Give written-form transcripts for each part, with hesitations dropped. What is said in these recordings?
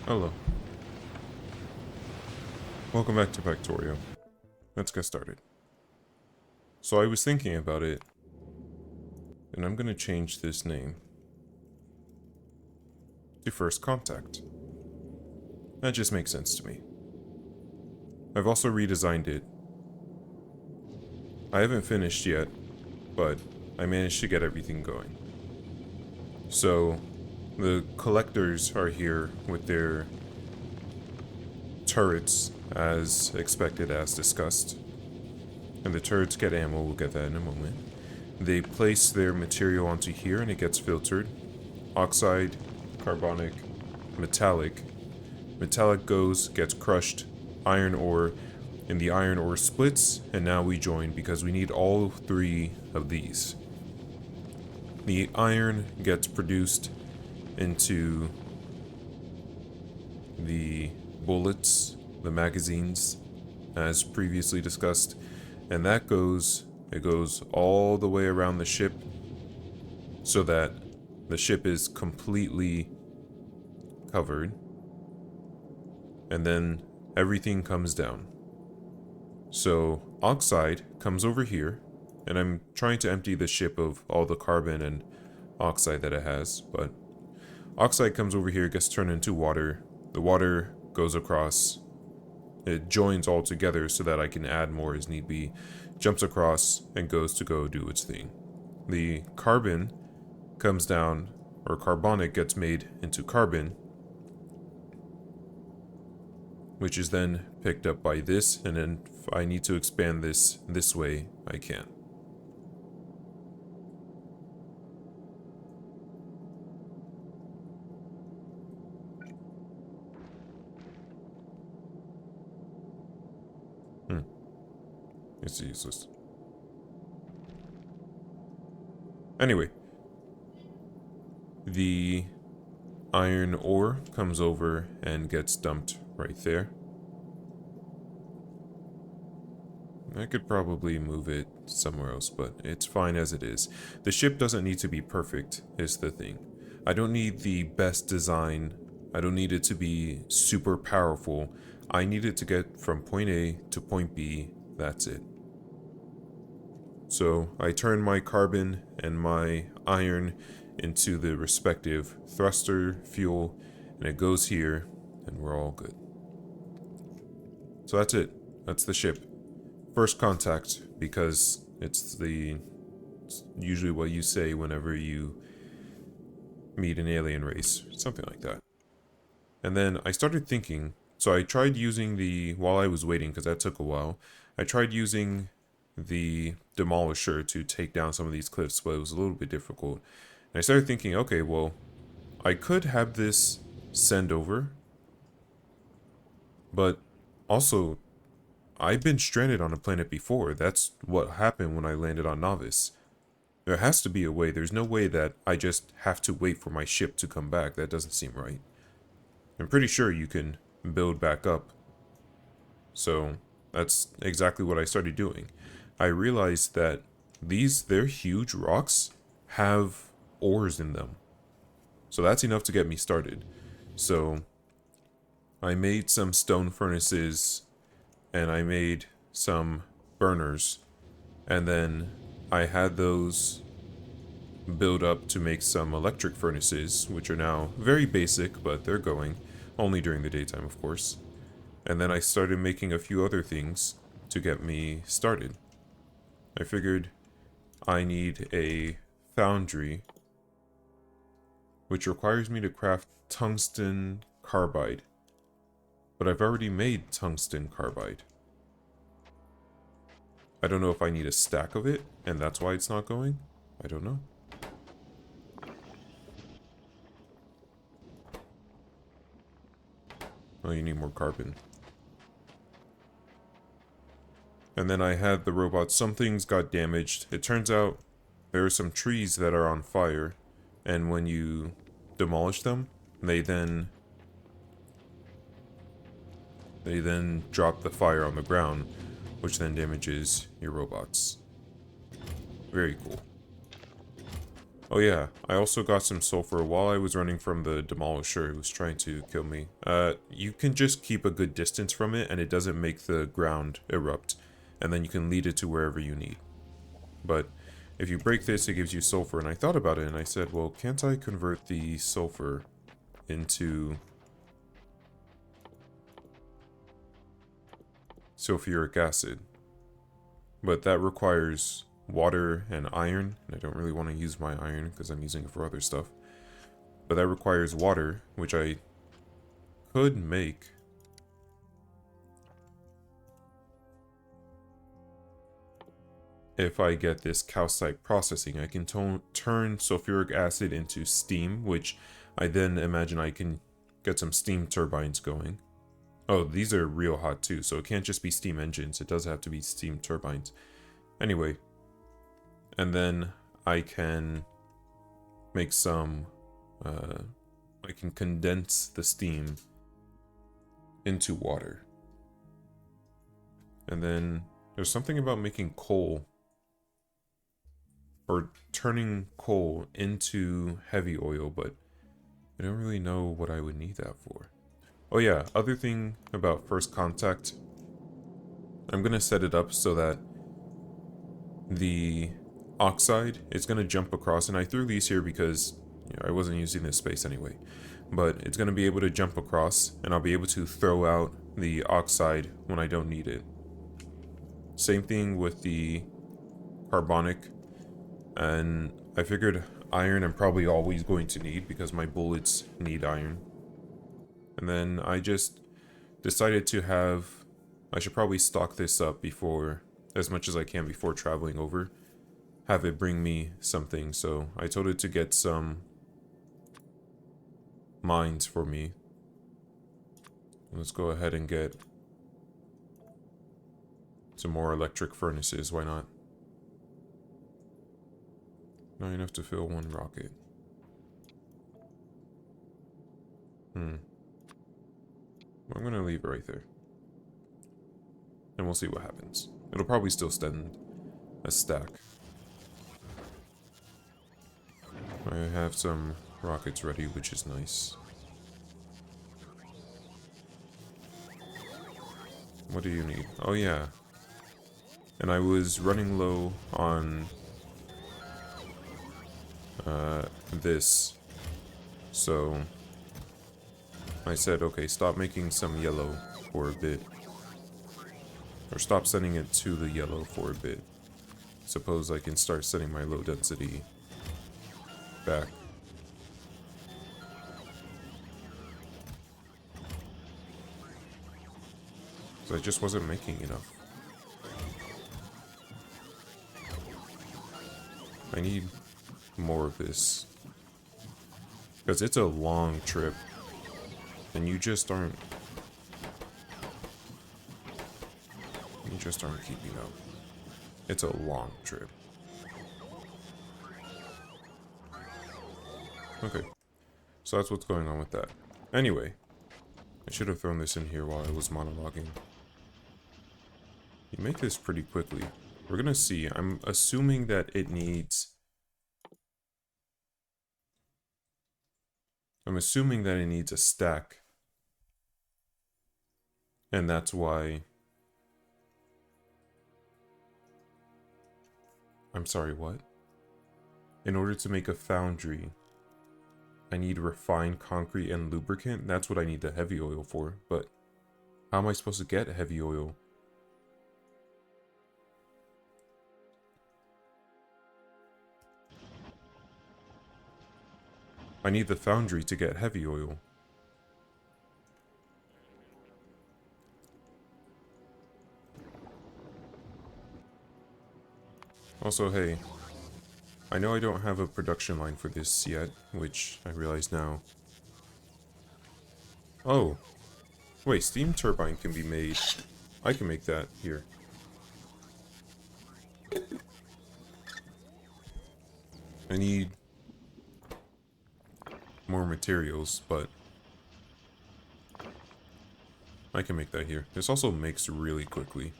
Hello. Welcome back to Factorio. Let's get started. So I was thinking about it, and I'm gonna change this name to First Contact. That just makes sense to me. I've also redesigned it. I haven't finished yet, but I managed to get everything going. So, the collectors are here with their turrets as expected, as discussed. And the turrets get ammo, we'll get that in a moment. They place their material onto here and it gets filtered. Oxide, carbonic, metallic. Metallic gets crushed, iron ore, and the iron ore splits, and now we join because we need all three of these. The iron gets produced into the bullets, the magazines, as previously discussed, and it goes all the way around the ship so that the ship is completely covered, and then everything comes down. So oxide comes over here, and I'm trying to empty the ship of all the carbon and oxide that it has, but oxide comes over here, gets turned into water. The water goes across. It joins all together so that I can add more as need be. Jumps across and goes to go do its thing. The carbon comes down, or carbonic gets made into carbon, which is then picked up by this, and then if I need to expand this way, I can. It's useless. Anyway, the iron ore comes over and gets dumped right there. I could probably move it somewhere else, but it's fine as it is. The ship doesn't need to be perfect, is the thing. I don't need the best design. I don't need it to be super powerful. I need it to get from point A to point B. That's it. So I turn my carbon and my iron into the respective thruster, fuel, and it goes here, and we're all good. So that's it. That's the ship. First contact, because it's usually what you say whenever you meet an alien race, something like that. And then I started thinking, so I tried using while I was waiting, because that took a while, I tried using the demolisher to take down some of these cliffs, but it was a little bit difficult. And I started thinking, okay, well, I could have this send over, but also, I've been stranded on a planet before. That's what happened when I landed on Novice. There has to be a way. There's no way that I just have to wait for my ship to come back. That doesn't seem right. I'm pretty sure you can build back up. So that's exactly what I started doing. I realized that they're huge rocks, have ores in them. So that's enough to get me started. So I made some stone furnaces, and I made some burners, and then I had those build up to make some electric furnaces, which are now very basic, but they're going, only during the daytime, of course. And then I started making a few other things to get me started. I figured I need a foundry, which requires me to craft tungsten carbide. But I've already made tungsten carbide. I don't know if I need a stack of it, and that's why it's not going. I don't know. Oh, you need more carbon. And then I had the robots. Some things got damaged. It turns out there are some trees that are on fire, and when you demolish them, they then drop the fire on the ground, which then damages your robots. Very cool. Oh yeah, I also got some sulfur while I was running from the demolisher who was trying to kill me. You can just keep a good distance from it and it doesn't make the ground erupt. And then you can lead it to wherever you need. But if you break this, it gives you sulfur. And I thought about it and I said, well, can't I convert the sulfur into sulfuric acid? But that requires water and iron, and I don't really want to use my iron because I'm using it for other stuff. But that requires water, which I could make. If I get this calcite processing, I can turn sulfuric acid into steam, which I then imagine I can get some steam turbines going. Oh, these are real hot too, so it can't just be steam engines, it does have to be steam turbines. Anyway, and then I can make some, I can condense the steam into water. And then there's something about making coal, or turning coal into heavy oil, but I don't really know what I would need that for. Oh yeah, other thing about first contact, I'm gonna set it up so that the oxide is gonna jump across, and I threw these here because I wasn't using this space anyway, but it's gonna be able to jump across and I'll be able to throw out the oxide when I don't need it. Same thing with the carbonic, and I figured iron I'm probably always going to need because my bullets need iron. And then I just decided to have, I should probably stock this up before, as much as I can before traveling over, have it bring me something. So I told it to get some mines for me. Let's go ahead and get some more electric furnaces, why not? Not enough to fill one rocket. I'm gonna leave it right there. And we'll see what happens. It'll probably still stand a stack. I have some rockets ready, which is nice. What do you need? Oh yeah. And I was running low on this. So I said, okay, stop making some yellow for a bit. Or stop sending it to the yellow for a bit. Suppose I can start setting my low density back. So I just wasn't making enough. I need more of this. Because it's a long trip. And you just aren't keeping up. It's a long trip. Okay. So that's what's going on with that. Anyway, I should have thrown this in here while I was monologuing. You make this pretty quickly. We're gonna see. I'm assuming that it needs... a stack. And that's why... I'm sorry, what? In order to make a foundry, I need refined concrete and lubricant. That's what I need the heavy oil for, but how am I supposed to get heavy oil? I need the foundry to get heavy oil. Also, hey, I know I don't have a production line for this yet, which I realize now. Oh, wait, steam turbine can be made. I can make that here. I need more materials, but I can make that here. This also makes really quickly.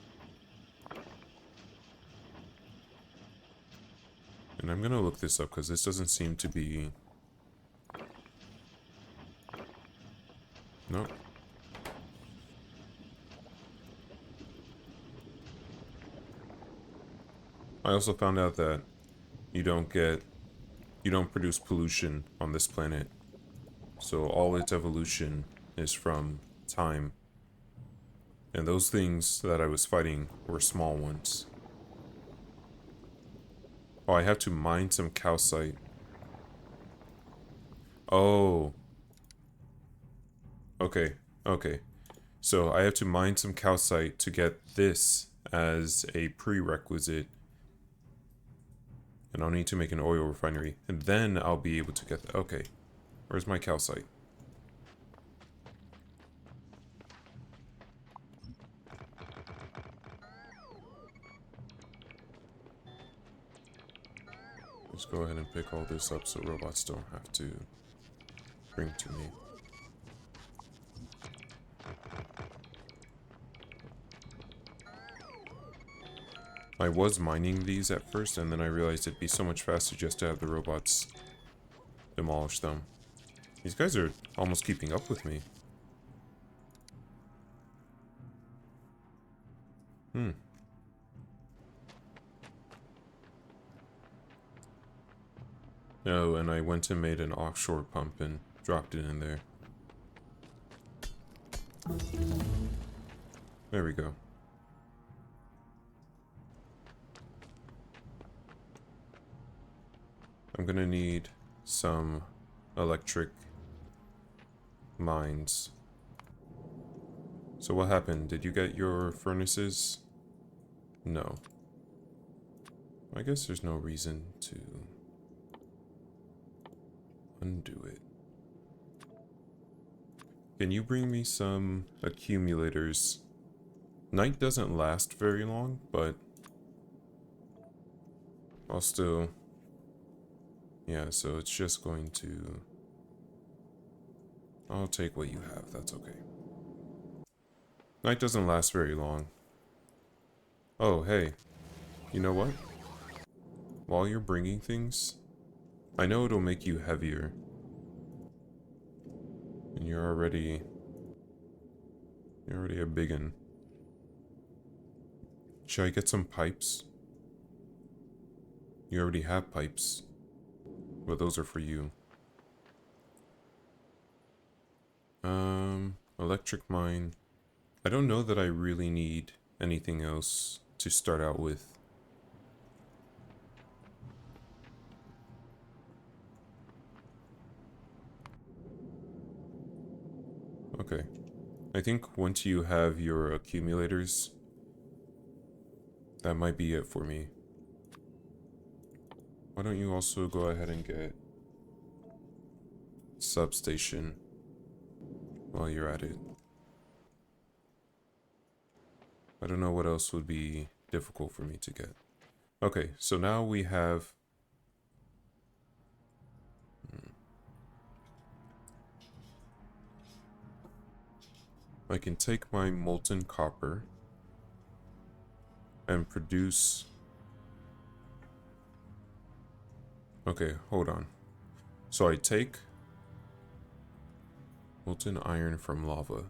And I'm gonna look this up because this doesn't seem to be... Nope. I also found out that you don't produce pollution on this planet. So all its evolution is from time. And those things that I was fighting were small ones. Oh, I have to mine some calcite. Oh. Okay, okay. So I have to mine some calcite to get this as a prerequisite. And I'll need to make an oil refinery. And then I'll be able to get that. Okay. Where's my calcite? Let's go ahead and pick all this up so robots don't have to bring to me. I was mining these at first, and then I realized it'd be so much faster just to have the robots demolish them. These guys are almost keeping up with me. Oh, and I went and made an offshore pump and dropped it in there. There we go. I'm gonna need some electric mines. So what happened? Did you get your furnaces? No. I guess there's no reason to undo it. Can you bring me some accumulators? Night doesn't last very long, but I'll still... Yeah, so it's just going to... I'll take what you have, that's okay. Night doesn't last very long. Oh, hey. You know what? While you're bringing things, I know it'll make you heavier. And you're already a biggin. Should I get some pipes? You already have pipes. But those are for you. Electric mine. I don't know that I really need anything else to start out with. Okay. I think once you have your accumulators, that might be it for me. Why don't you also go ahead and get substation while you're at it? I don't know what else would be difficult for me to get. Okay, so now we have... I can take my molten copper and produce... Okay, hold on. So I take molten iron from lava.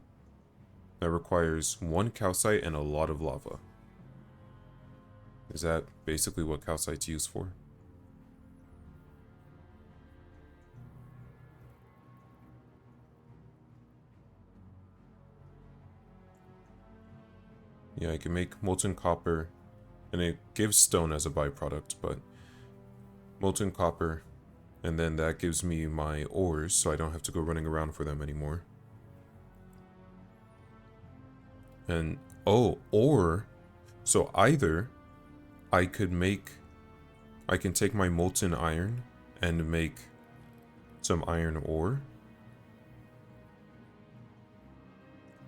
That requires 1 calcite and a lot of lava. Is that basically what calcite's used for? Yeah, I can make molten copper, and it gives stone as a byproduct, but molten copper, and then that gives me my ores, so I don't have to go running around for them anymore. And, oh, or, so either I can take my molten iron and make some iron ore,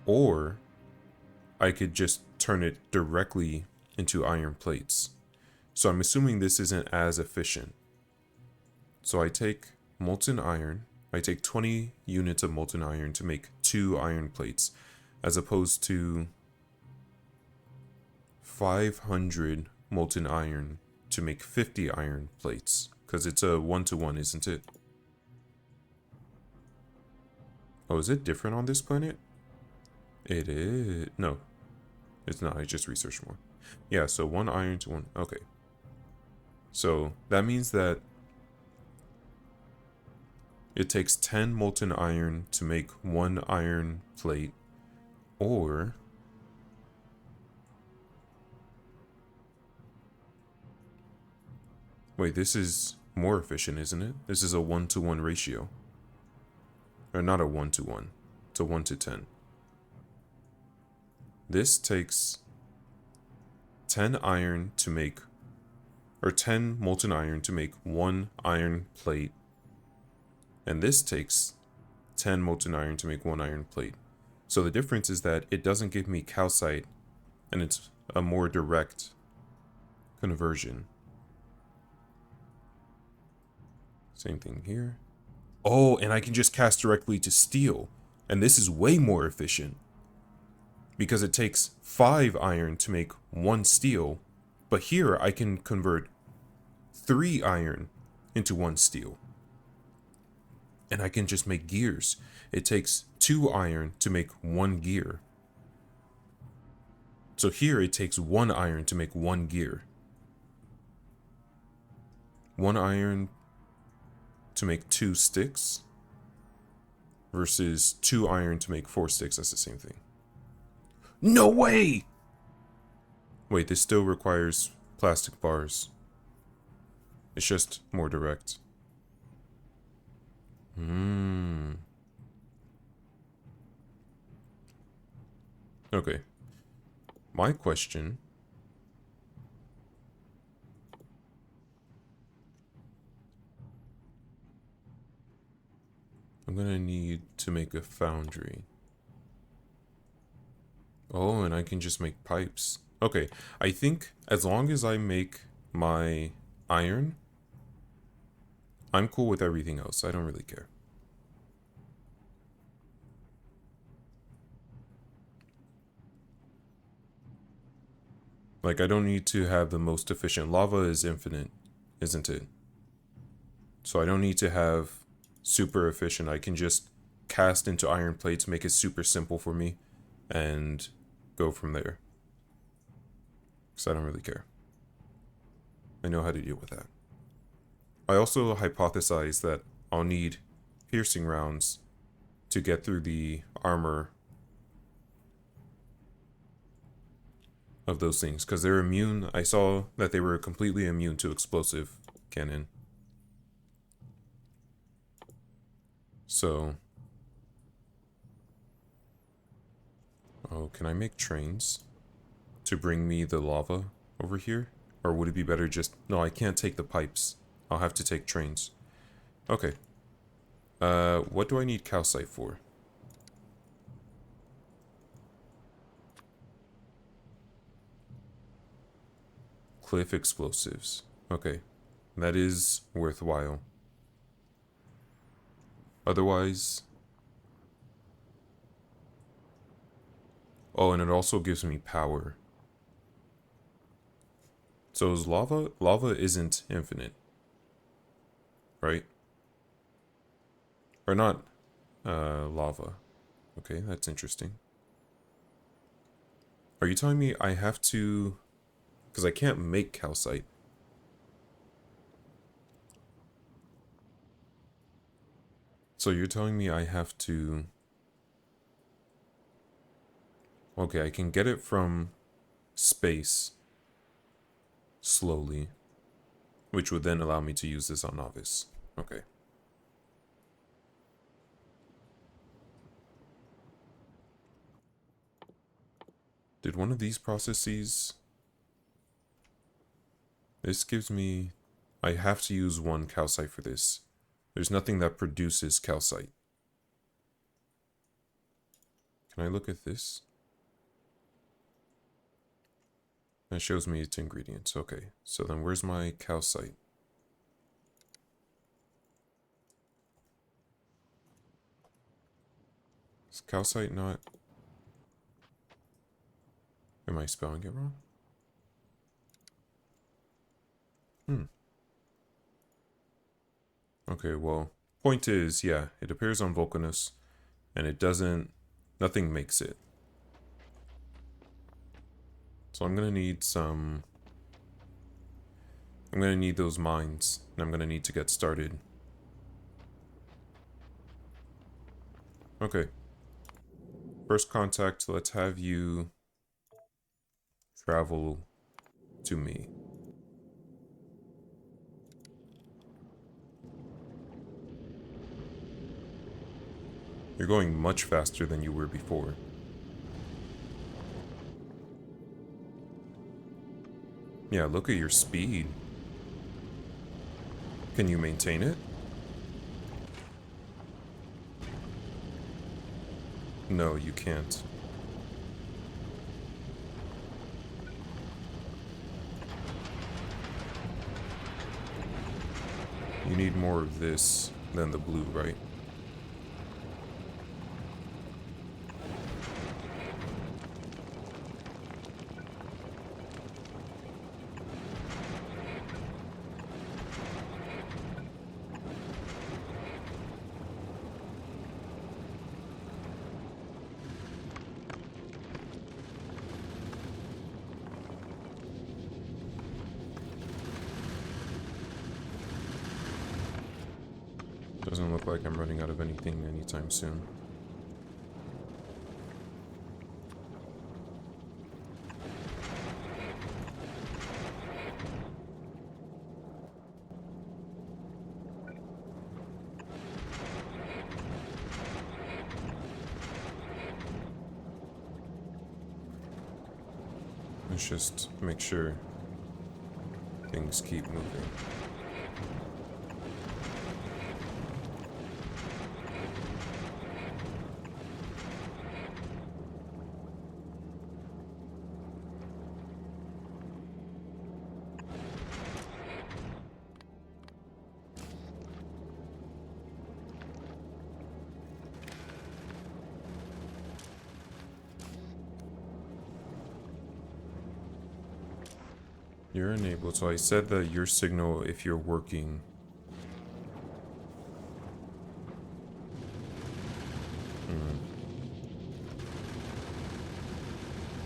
or I could just turn it directly into iron plates. So I'm assuming this isn't as efficient. So I take molten iron, I take 20 units of molten iron to make 2 iron plates, as opposed to 500 molten iron to make 50 iron plates. Because it's a 1-to-1, isn't it? Oh, is it different on this planet? It is. No, it's not. I just researched more. Yeah, so 1 iron to 1. Okay. So that means that it takes 10 molten iron to make 1 iron plate, or wait, this is more efficient, isn't it? This is a 1-to-1 ratio. Or not a 1-to-1. It's a 1-to-10. This takes 10 iron to make, or 10 molten iron to make 1 iron plate. And this takes 10 molten iron to make 1 iron plate. So the difference is that it doesn't give me calcite, and it's a more direct conversion. Same thing here. Oh, and I can just cast directly to steel. And this is way more efficient, because it takes 5 iron to make 1 steel. But here I can convert 3 iron into 1 steel. And I can just make gears. It takes 2 iron to make 1 gear. So here it takes 1 iron to make 1 gear. 1 iron to make 2 sticks versus 2 iron to make 4 sticks. That's the same thing. No way! Wait, this still requires plastic bars. It's just more direct. Okay. My question. I'm gonna need to make a foundry. Oh, and I can just make pipes. Okay, I think as long as I make my iron, I'm cool with everything else. I don't really care. Like, I don't need to have the most efficient. Lava is infinite, isn't it? So I don't need to have super efficient. I can just cast into iron plates, make it super simple for me, and go from there. Because I don't really care. I know how to deal with that. I also hypothesize that I'll need piercing rounds to get through the armor of those things, because they're immune. I saw that they were completely immune to explosive cannon. So, oh, can I make trains to bring me the lava over here? Or would it be better just... No, I can't take the pipes. I'll have to take trains. Okay. What do I need calcite for? Cliff explosives. Okay. That is worthwhile. Otherwise... Oh, and it also gives me power. So is lava? Lava isn't infinite. Right? Or not lava. Okay, that's interesting. Are you telling me I have to... Because I can't make calcite. So you're telling me I have to... Okay, I can get it from space slowly, which would then allow me to use this on novice. Okay. Did one of these processes... This gives me... I have to use 1 calcite for this. There's nothing that produces calcite. Can I look at this? That shows me its ingredients. Okay, so then where's my calcite? Is calcite not... Am I spelling it wrong? Hmm. Okay, well, point is, yeah, it appears on Vulcanus, and it doesn't, nothing makes it. So I'm gonna need I'm gonna need those mines, and I'm gonna need to get started. Okay. First contact, let's have you travel to me. You're going much faster than you were before. Yeah, look at your speed. Can you maintain it? No, you can't. You need more of this than the blue, right? Doesn't look like I'm running out of anything anytime soon. Let's just make sure things keep moving. You're enabled, so I said that your signal, if you're working...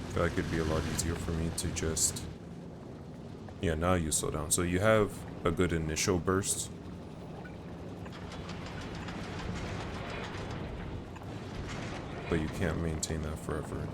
I feel like it'd be a lot easier for me to just... Yeah, now you slow down. So you have a good initial burst. But you can't maintain that forever.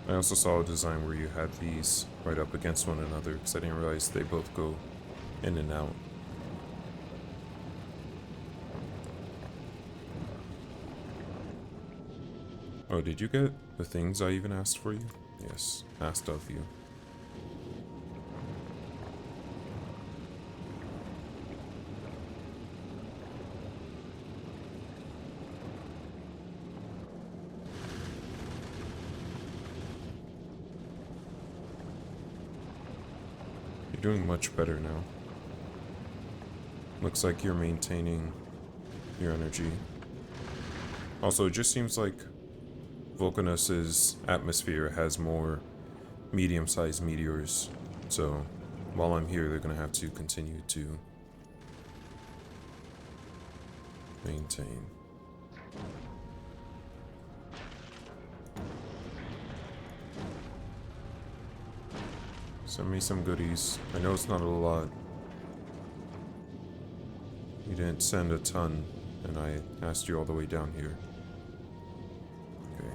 I also saw a design where you had these right up against one another because I didn't realize they both go in and out. Oh, did you get the things I even asked for you? Yes, asked of you. You're doing much better now. Looks like you're maintaining your energy. Also, it just seems like Vulcanus's atmosphere has more medium-sized meteors, so while I'm here, they're gonna have to continue to maintain. Send me some goodies. I know it's not a lot. You didn't send a ton, and I asked you all the way down here. Okay.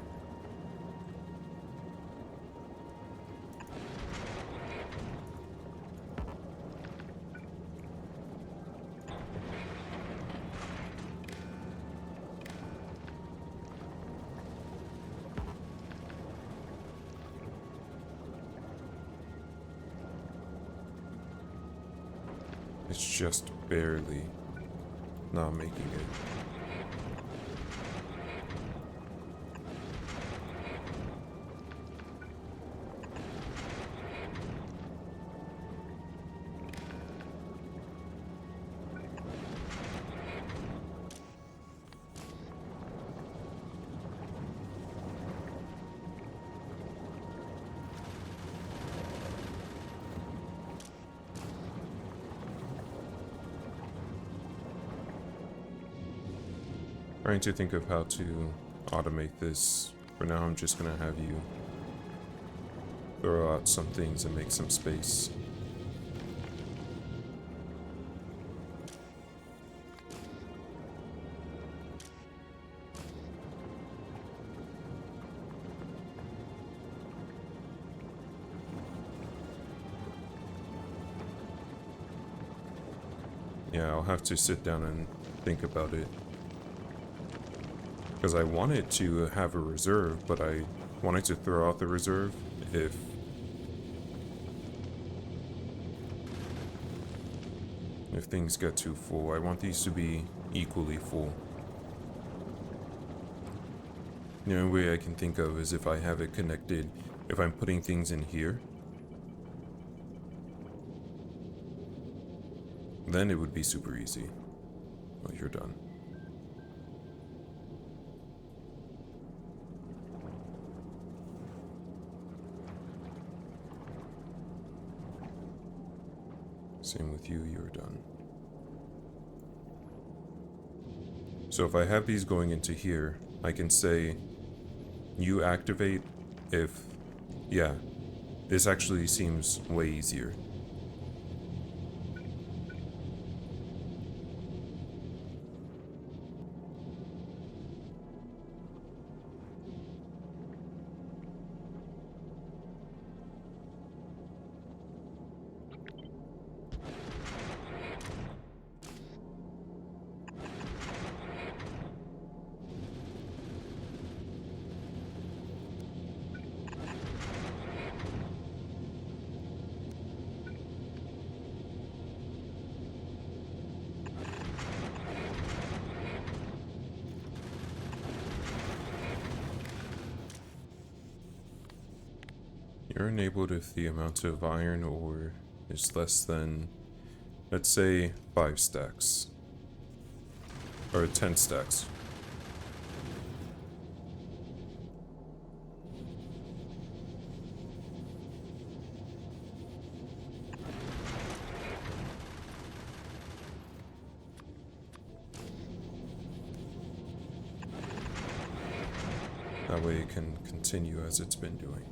It's just barely not making it. Trying to think of how to automate this. For now, I'm just gonna have you throw out some things and make some space. Yeah, I'll have to sit down and think about it. Because I wanted to have a reserve, but I wanted to throw out the reserve if things get too full. I want these to be equally full. The only way I can think of is if I have it connected, if I'm putting things in here, then it would be super easy. Oh, you're done. Same with you, you're done. So if I have these going into here, I can say, you activate if, yeah, this actually seems way easier. You're enabled if the amount of iron ore is less than, let's say, 5 stacks. Or 10 stacks. That way it can continue as it's been doing.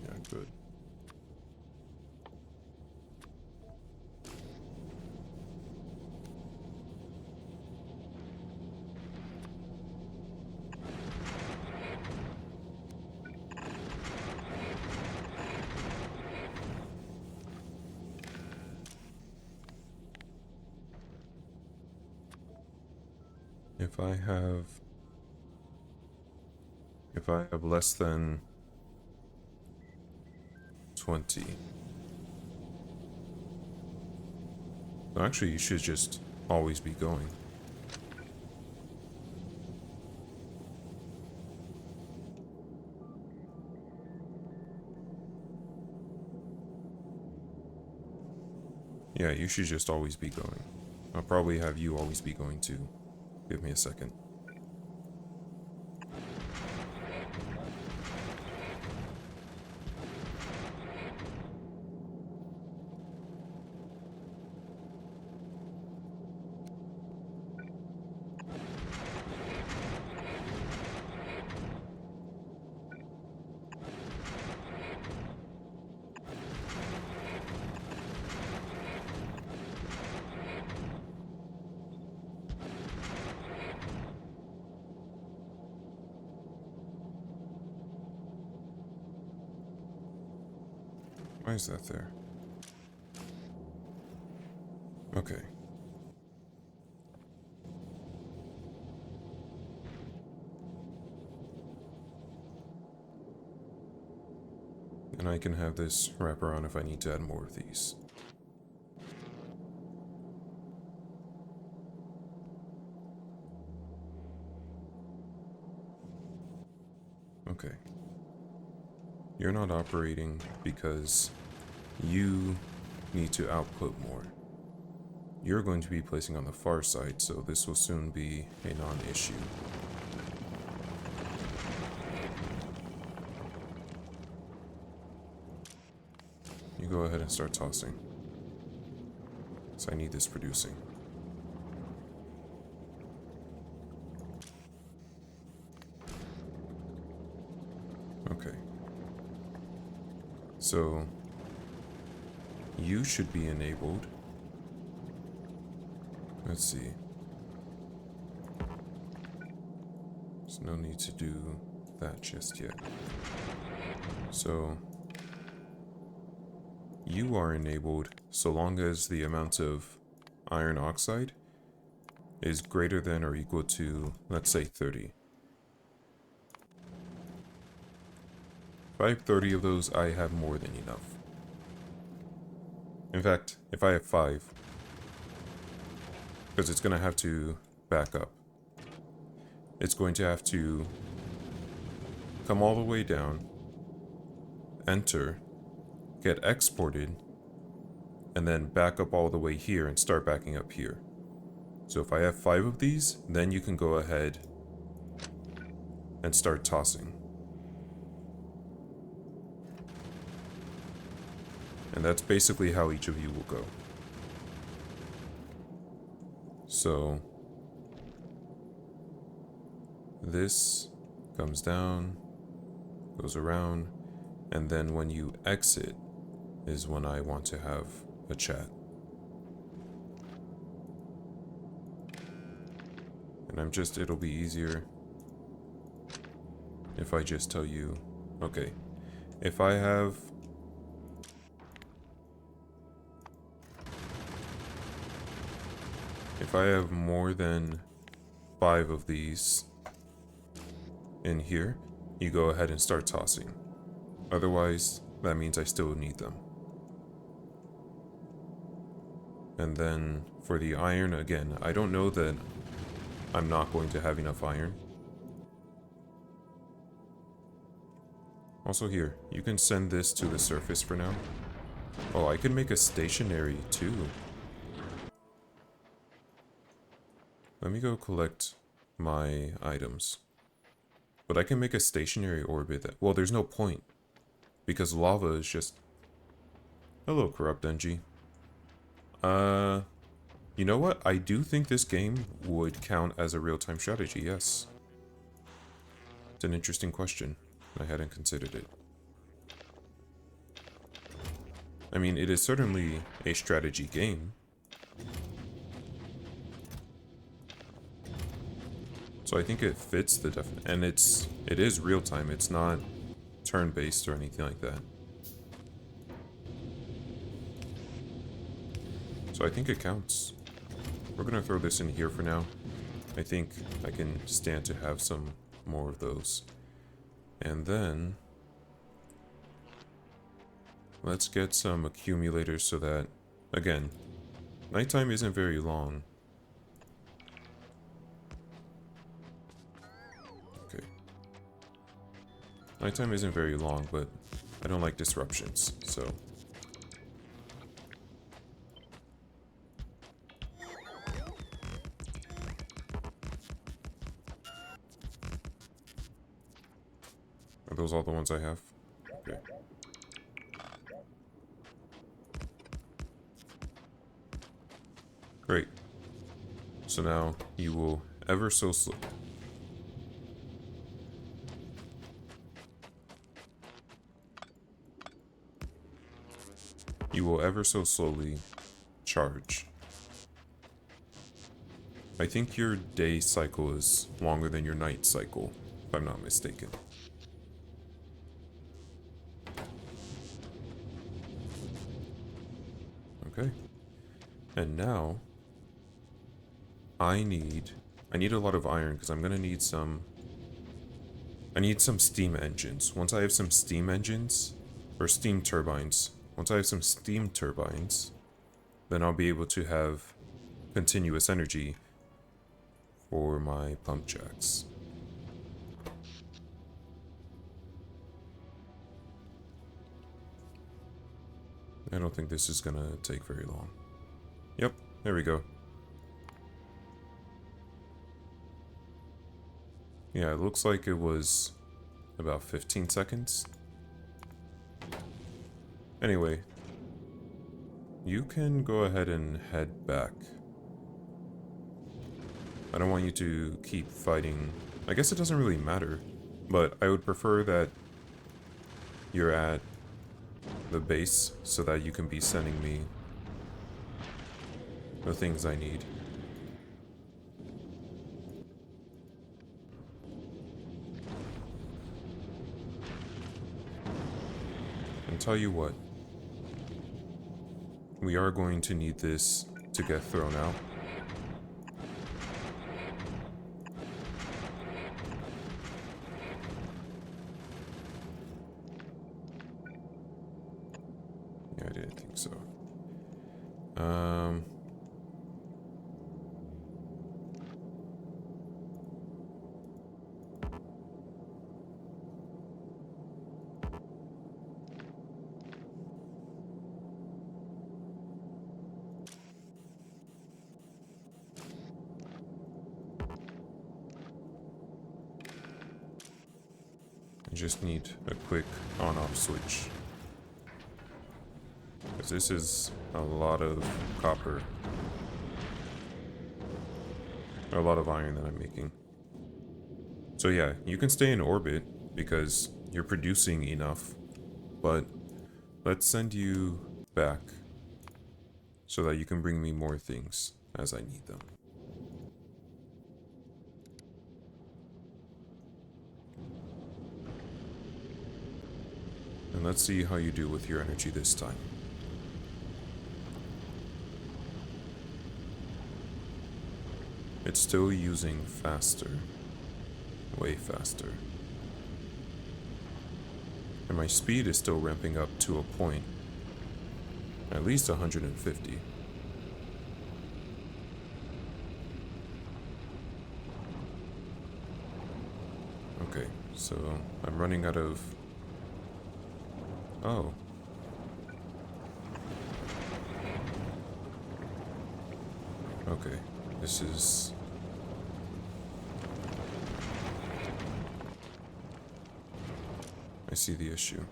Yeah, good. If I have less than 20. Actually, you should just always be going. Yeah, you should just always be going. I'll probably have you always be going too. Give me a second. Why is that there? Okay. And I can have this wrap around if I need to add more of these. Okay. You're not operating because you need to output more. You're going to be placing on the far side, so this will soon be a non-issue. You go ahead and start tossing. So I need this producing. Okay. So you should be enabled. Let's see. There's no need to do that just yet. So you are enabled so long as the amount of iron oxide is greater than or equal to, let's say, 30. If I have 30 of those, I have more than enough. In fact, if I have 5, because it's going to have to back up. It's going to have to come all the way down, enter, get exported, and then back up all the way here and start backing up here. So if I have 5 of these, then you can go ahead and start tossing. And that's basically how each of you will go. So this comes down, goes around, and then when you exit is when I want to have a chat. And it'll be easier if I just tell you, okay, if I have more than 5 of these in here, you go ahead and start tossing. Otherwise, that means I still need them. And then for the iron, again, I don't know that I'm not going to have enough iron. Also here, you can send this to the surface for now. Oh, I could make a stationary too. Let me go collect my items. But I can make a stationary orbit that... Well, there's no point. Because lava is just... Hello, Corrupt NG. You know what? I do think this game would count as a real-time strategy, yes. It's an interesting question. I hadn't considered it. I mean, it is certainly a strategy game. So I think it fits the and it is real time. It's not turn-based or anything like that. So I think it counts. We're gonna throw this in here for now. I think I can stand to have some more of those. And then let's get some accumulators so that, again, nighttime isn't very long. Nighttime isn't very long, but I don't like disruptions, so... Are those all the ones I have? Okay. Great. So now you will ever so slow... You will ever so slowly charge. I think your day cycle is longer than your night cycle, if I'm not mistaken. Okay. And now I need a lot of iron because I'm gonna need some... I need some steam engines. Once I have some steam engines, or steam turbines. Once I have some steam turbines, then I'll be able to have continuous energy for my pump jacks. I don't think this is gonna take very long. Yep, there we go. Yeah, it looks like it was about 15 seconds. Anyway, you can go ahead and head back. I don't want you to keep fighting. I guess it doesn't really matter, but I would prefer that you're at the base so that you can be sending me the things I need. And tell you what, we are going to need this to get thrown out. Yeah, I didn't think so. I just need a quick on-off switch. Because this is a lot of copper. Or a lot of iron that I'm making. So yeah, you can stay in orbit because you're producing enough. But let's send you back so that you can bring me more things as I need them. And let's see how you do with your energy this time. It's still using faster. Way faster. And my speed is still ramping up to a point. At least 150. Okay, so I'm running out of... Oh. Okay, this is... I see the issue.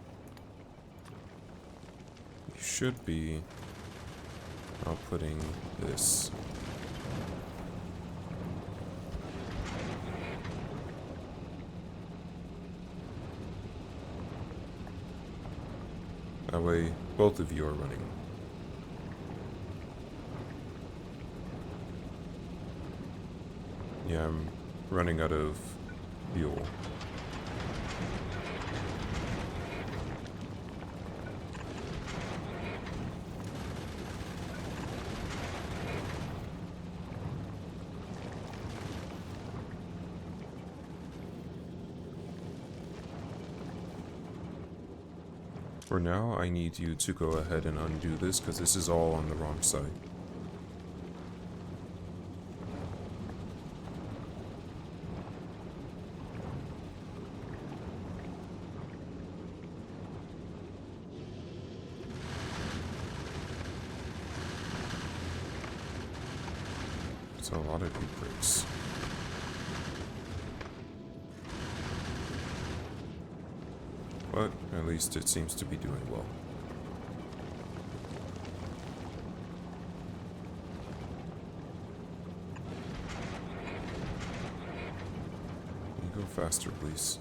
You should be outputting this. That way, both of you are running. Yeah, I'm running out of fuel. For now, I need you to go ahead and undo this, because this is all on the wrong side. It's a lot of heat breaks. But at least it seems to be doing well. Can you go faster, please?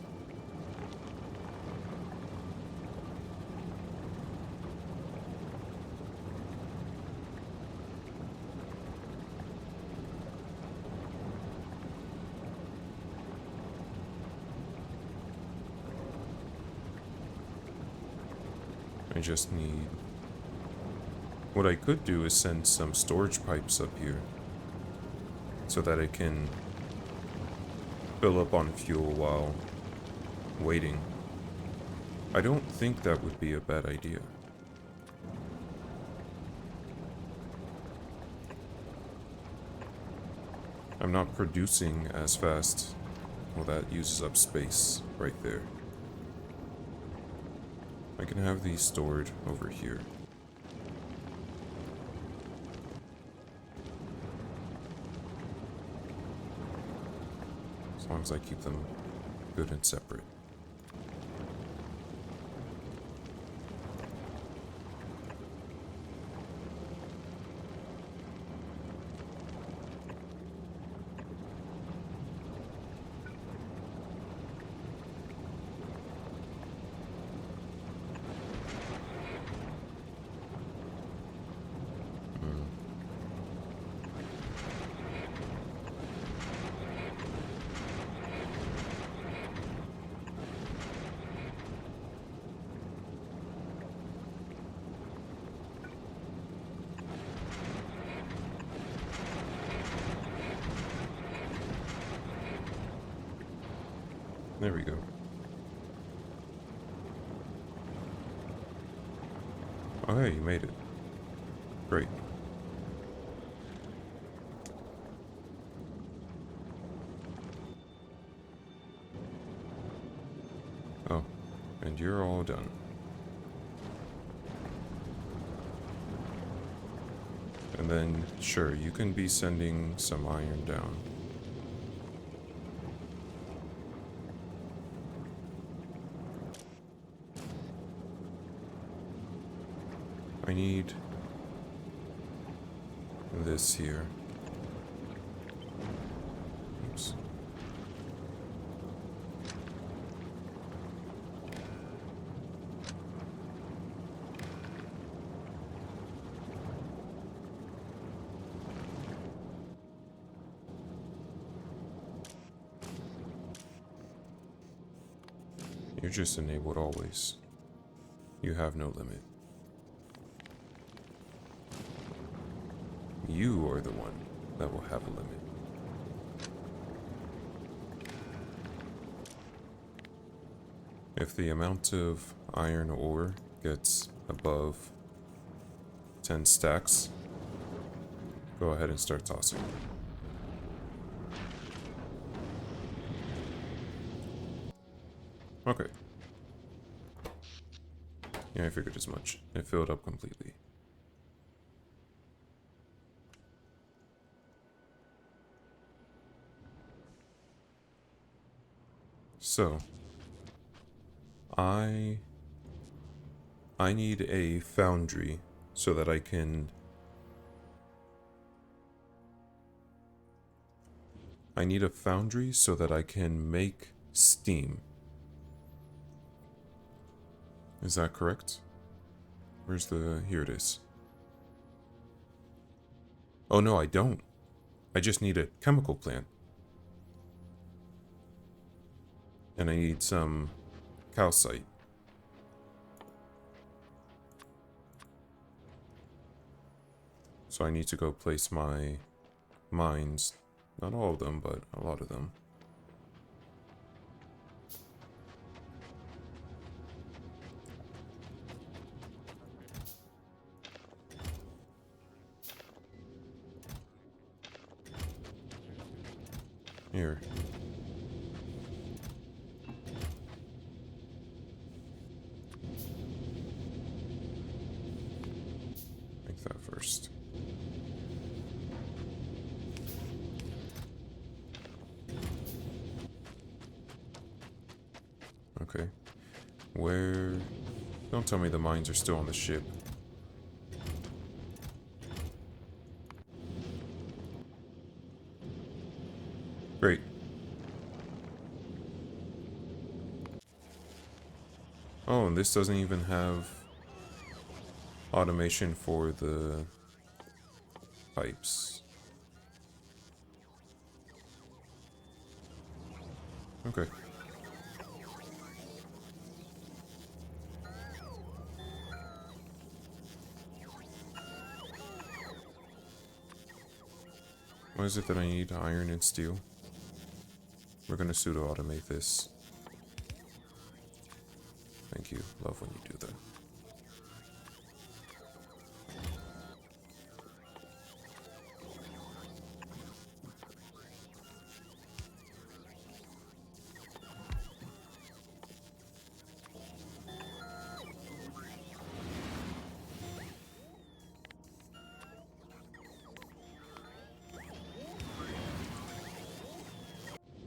I just need... What I could do is send some storage pipes up here so that it can fill up on fuel while waiting. I don't think that would be a bad idea. I'm not producing as fast. Well, that uses up space right there. I can have these stored over here. As long as I keep them good and separate. There we go. Oh hey, you made it. Great. Oh, and you're all done. And then, sure, you can be sending some iron down. I need this here. Oops. You're just enabled always. You have no limit. You are the one that will have a limit. If the amount of iron ore gets above 10 stacks, go ahead and start tossing. Okay. Yeah, I figured as much. It filled up completely. So, I need a foundry so that I can... I need a foundry so that I can make steam. Is that correct? Where's the... Here it is. Oh no, I don't. I just need a chemical plant. And I need some calcite. So I need to go place my mines. Not all of them, but a lot of them. Here. Make that first. Okay. Where... Don't tell me the mines are still on the ship. Great. Oh, and this doesn't even have automation for the pipes. Okay. What is it that I need? Iron and steel. We're gonna pseudo-automate this. Thank you. Love when you do that.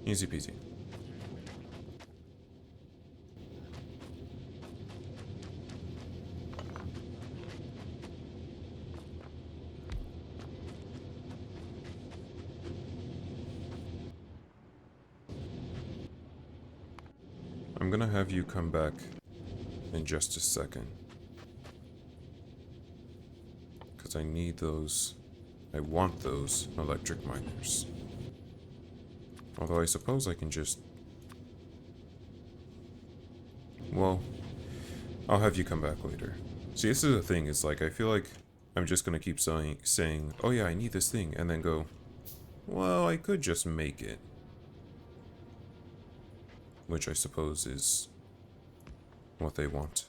Easy peasy. I'm gonna have you come back in just a second. Because I need those. I want those electric miners. Although I suppose I can just... Well, I'll have you come back later. See, this is the thing, is like, I feel like I'm just gonna keep saying, oh yeah, I need this thing, and then go, well, I could just make it. Which I suppose is what they want.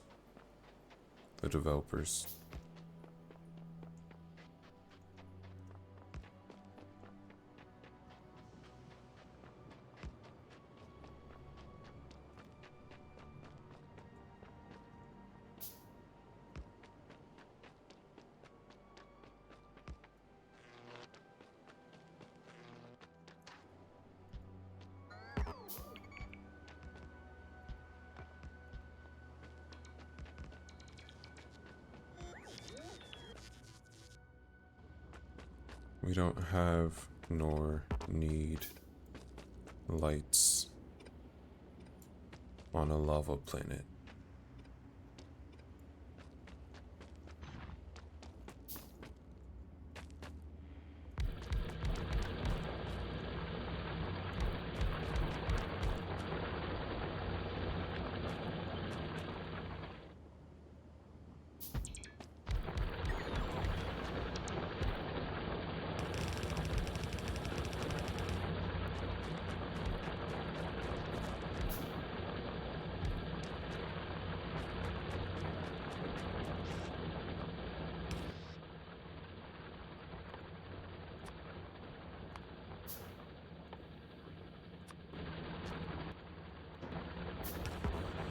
The developers. We don't have nor need lights on a lava planet.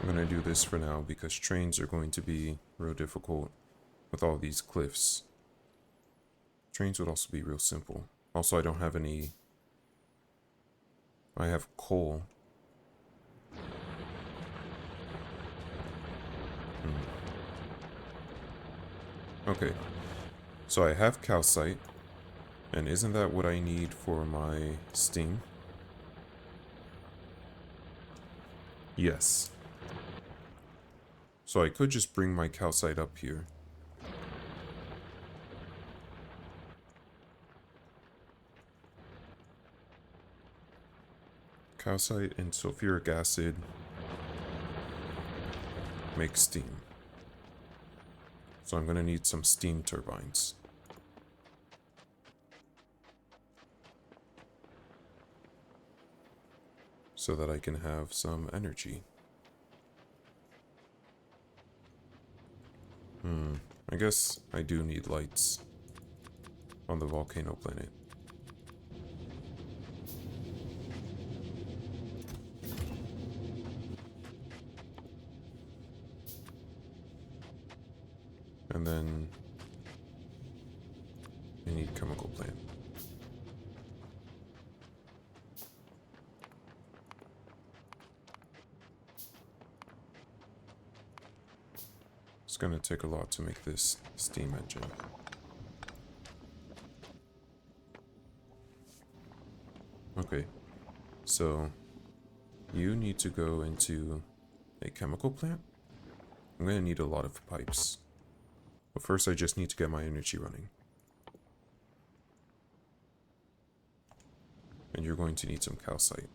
I'm gonna do this for now because trains are going to be real difficult with all these cliffs. Trains would also be real simple. Also, I don't have any... I have coal. Okay. So I have calcite. And isn't that what I need for my steam? Yes. So I could just bring my calcite up here. Calcite and sulfuric acid make steam. So I'm gonna need some steam turbines. So that I can have some energy. I guess I do need lights on the volcano planet. And then I need chemical plant. It's gonna take a lot to make this steam engine. Okay, so you need to go into a chemical plant. I'm gonna need a lot of pipes. But first I just need to get my energy running. And you're going to need some calcite.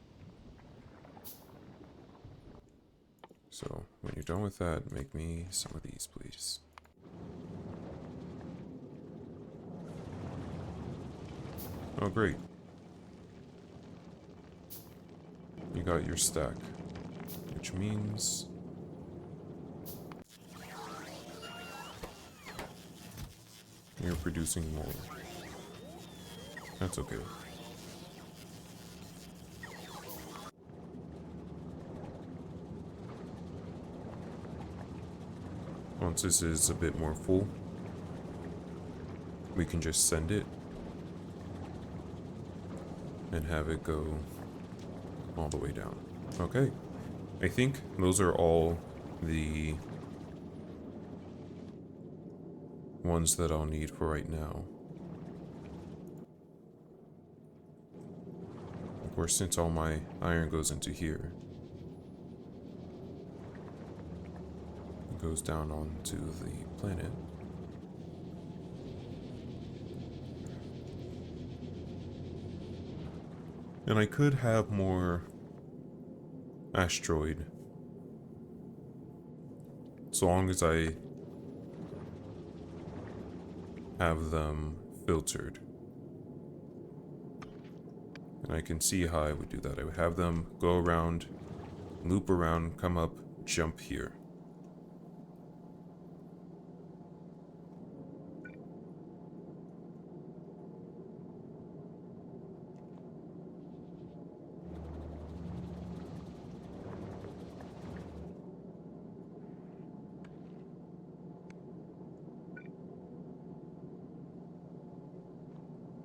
So, when you're done with that, make me some of these, please. Oh, great. You got your stack. Which means You're producing more. That's okay. Once this is a bit more full, we can just send it and have it go all the way down. Okay. I think those are all the ones that I'll need for right now. Of course, since all my iron goes into here, it goes down onto the planet. And I could have more asteroid, so long as I have them filtered. And I can see how I would do that. I would have them go around, loop around, come up, jump here.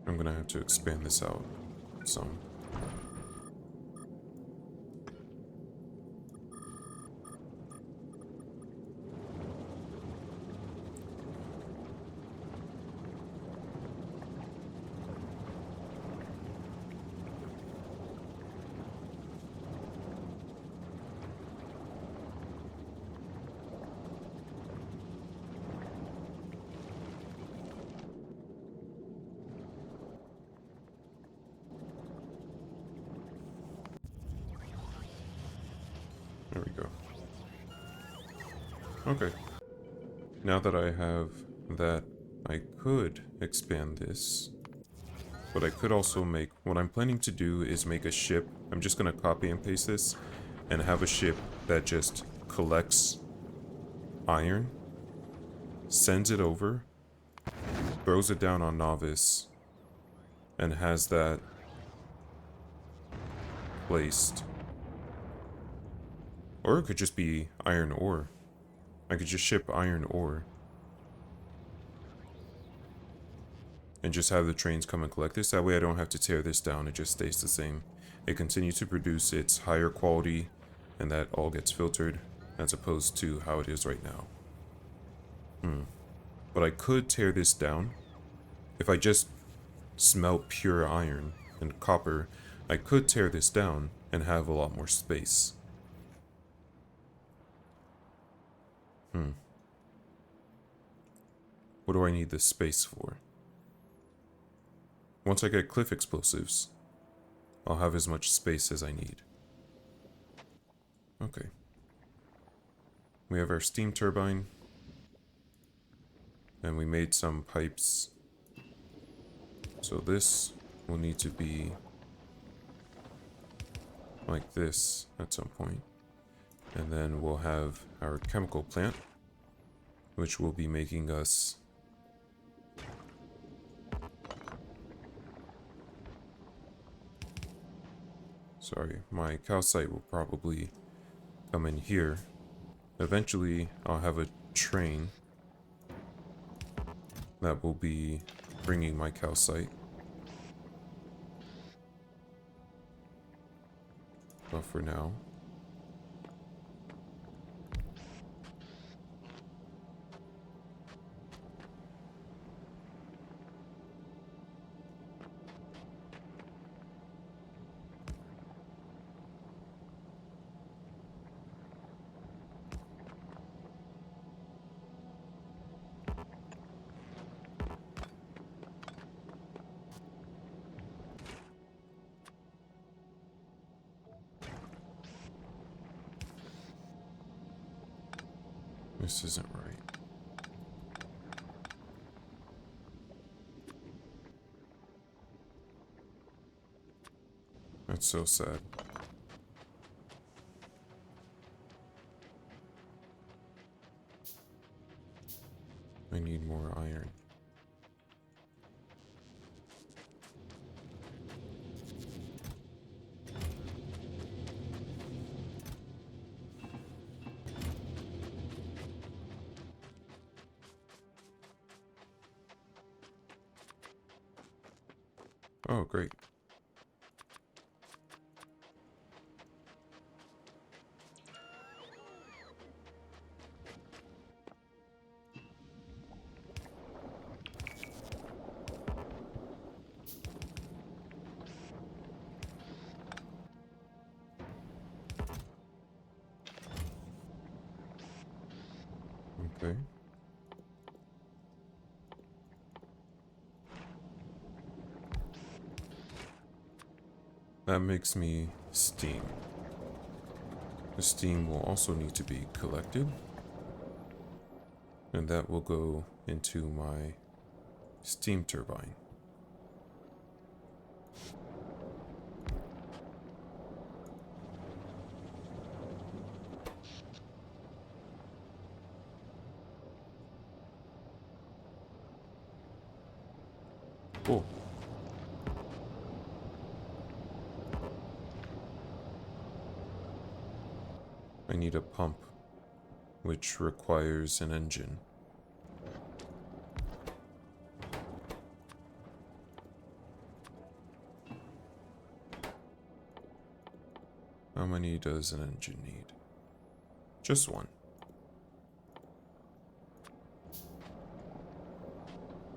I'm gonna have to expand this out some. There we go. Okay. Now that I have that, I could expand this. But I could also make... What I'm planning to do is make a ship. I'm just going to copy and paste this and have a ship that just collects iron, sends it over, throws it down on Novice, and has that placed. Or it could just be iron ore. I could just ship iron ore. And just have the trains come and collect this. That way I don't have to tear this down. It just stays the same. It continues to produce its higher quality, and that all gets filtered, as opposed to how it is right now. But I could tear this down. If I just smelt pure iron and copper, I could tear this down and have a lot more space. What do I need this space for? Once I get cliff explosives, I'll have as much space as I need. Okay. We have our steam turbine. And we made some pipes. So this will need to be like this at some point. And then we'll have our chemical plant, which will be making us my calcite will probably come in here. Eventually, I'll have a train that will be bringing my calcite. But for now, this isn't right. That's so sad. I need more iron. Oh, great. Okay. That makes me steam. The steam will also need to be collected. And that will go into my steam turbine. Cool. I need a pump, which requires an engine. How many does an engine need? Just one.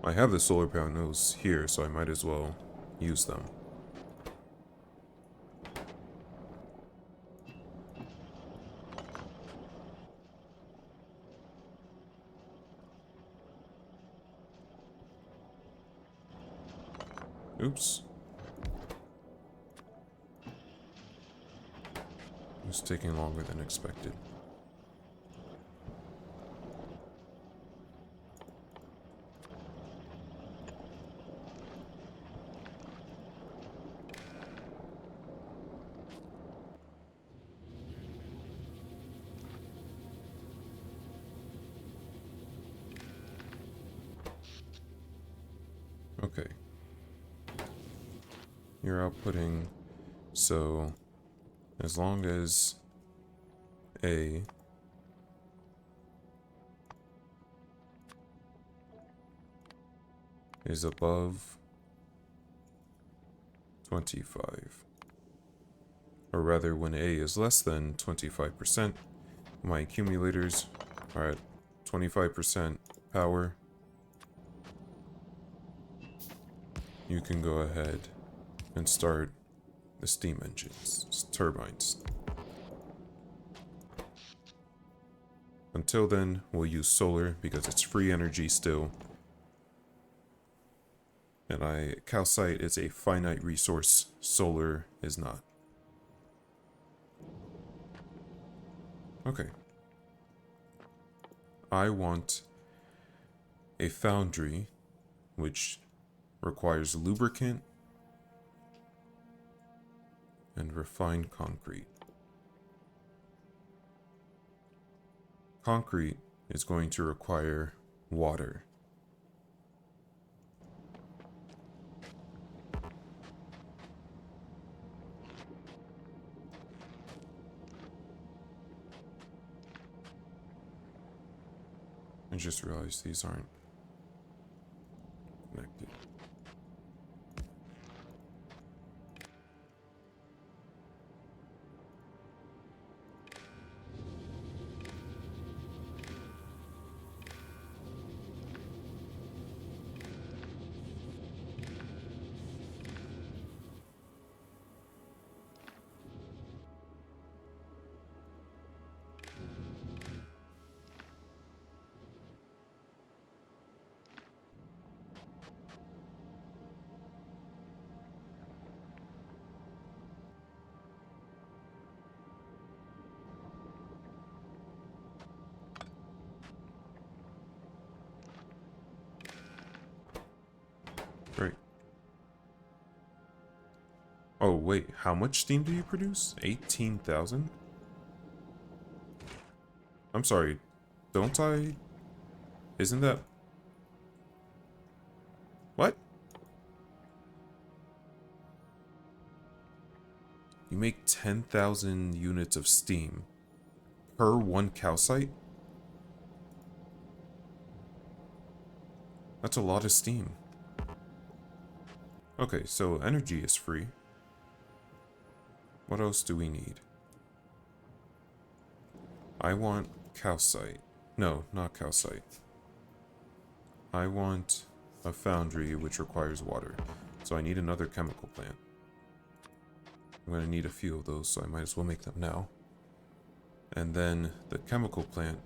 I have the solar panels here, so I might as well use them. Oops. It's taking longer than expected. Okay. You're outputting, so as long as A is above 25, or rather when A is less than 25%, my accumulators are at 25% power. You can go ahead and start the steam engines, turbines. Until then, we'll use solar because it's free energy still. And calcite is a finite resource, solar is not. Okay. I want a foundry which requires lubricant and refined concrete. Concrete is going to require water. I just realized these aren't connected. Great. Oh, wait, how much steam do you produce? 18,000? I'm sorry, don't I? Isn't that... What? You make 10,000 units of steam per one calcite? That's a lot of steam. Okay, so energy is free. What else do we need? I want calcite. No, not calcite. I want a foundry which requires water. So I need another chemical plant. I'm going to need a few of those, so I might as well make them now. And then the chemical plant.